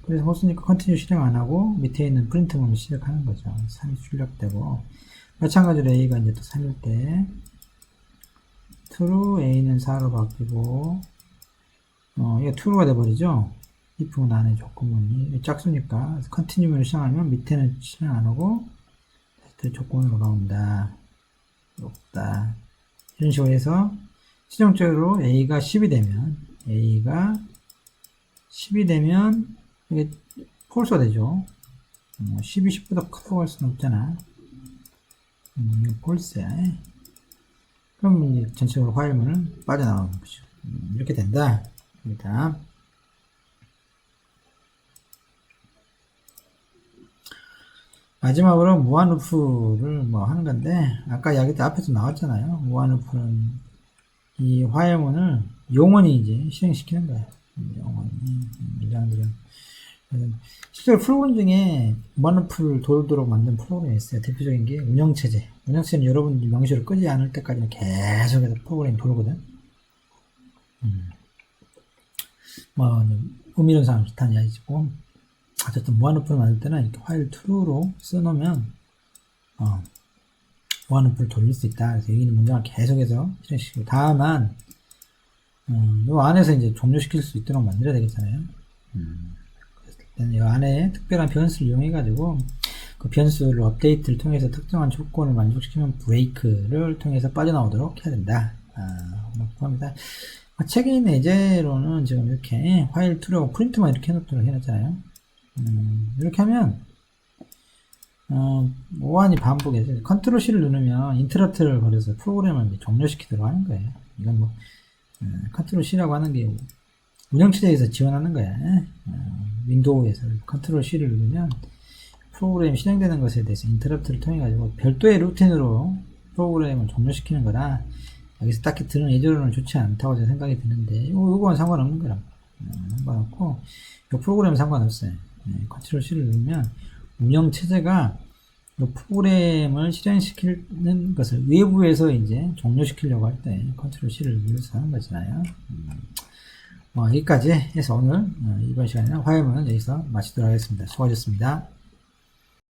그래서 홀수니까 continue 실행 안 하고, 밑에 있는 print문을 시작하는 거죠. 3이 출력되고, 마찬가지로 A가 이제 또 3일 때, true, A는 4로 바뀌고, 이게 true가 돼버리죠? if 안에 조건문이 짝수니까, continue문을 실행하면 밑에는 실행 안 하고, 다시 또 조건으로 나온다. 없다. 이런 식으로 해서, 실용적으로 A가 10이 되면, 이게 false가 되죠? 10이 10보다 크다고 할 수는 없잖아. 이거 false야. 그럼 이제 전체적으로 화일문은 빠져나가는 거죠. 이렇게 된다. 입니다. 마지막으로 무한루프를 뭐 하는 건데, 아까 여기 앞에서 나왔잖아요. 무한루프는 이 화일문을 영원히 이제 실행시키는 거예요. 영원히. 이랑저랑. 실제로 프로그램 중에 무한루프를 돌도록 만든 프로그램이 있어요. 대표적인 게 운영체제. 운영체제는 여러분 명시를 끄지 않을 때까지는 계속해서 프로그램이 돌거든. 뭐, 의미론상 비슷한 이야기고, 어쨌든 무한루프를 만들 때는 이렇게 화일 true로 써놓으면, 무한루프를 돌릴 수 있다. 그래서 여기 있는 문장을 계속해서 실행시키고, 다만, 요 안에서 이제 종료시킬 수 있도록 만들어야 되겠잖아요. 이 안에 특별한 변수를 이용해가지고 그 변수를 업데이트를 통해서 특정한 조건을 만족시키면 브레이크를 통해서 빠져나오도록 해야 된다. 합니다. 책에 있는 예제로는 지금 이렇게 파일 true하고 프린트만 이렇게 해놓도록 해놨잖아요. 이렇게 하면 무한히 반복해서 컨트롤 C를 누르면 인터럽트를 걸어서 프로그램을 이제 종료시키도록 하는 거예요. 이건 뭐 컨트롤 C라고 하는 게 운영체제에서 지원하는 거야. 윈도우에서 컨트롤 C를 누르면 프로그램이 실행되는 것에 대해서 인터럽트를 통해 가지고 별도의 루틴으로 프로그램을 종료시키는 거라 여기서 딱히 들은 예제로는 좋지 않다고 저는 생각이 드는데 이거는 상관없는 거라. 상관없고 이 프로그램은 상관없어요. 컨트롤 C를 누르면 운영체제가 이 프로그램을 실행시키는 것을 외부에서 이제 종료시키려고 할 때 컨트롤 C를 눌러서 하는 거잖아요. 여기까지 해서 오늘 이번 시간에는 화요일은 여기서 마치도록 하겠습니다. 수고하셨습니다.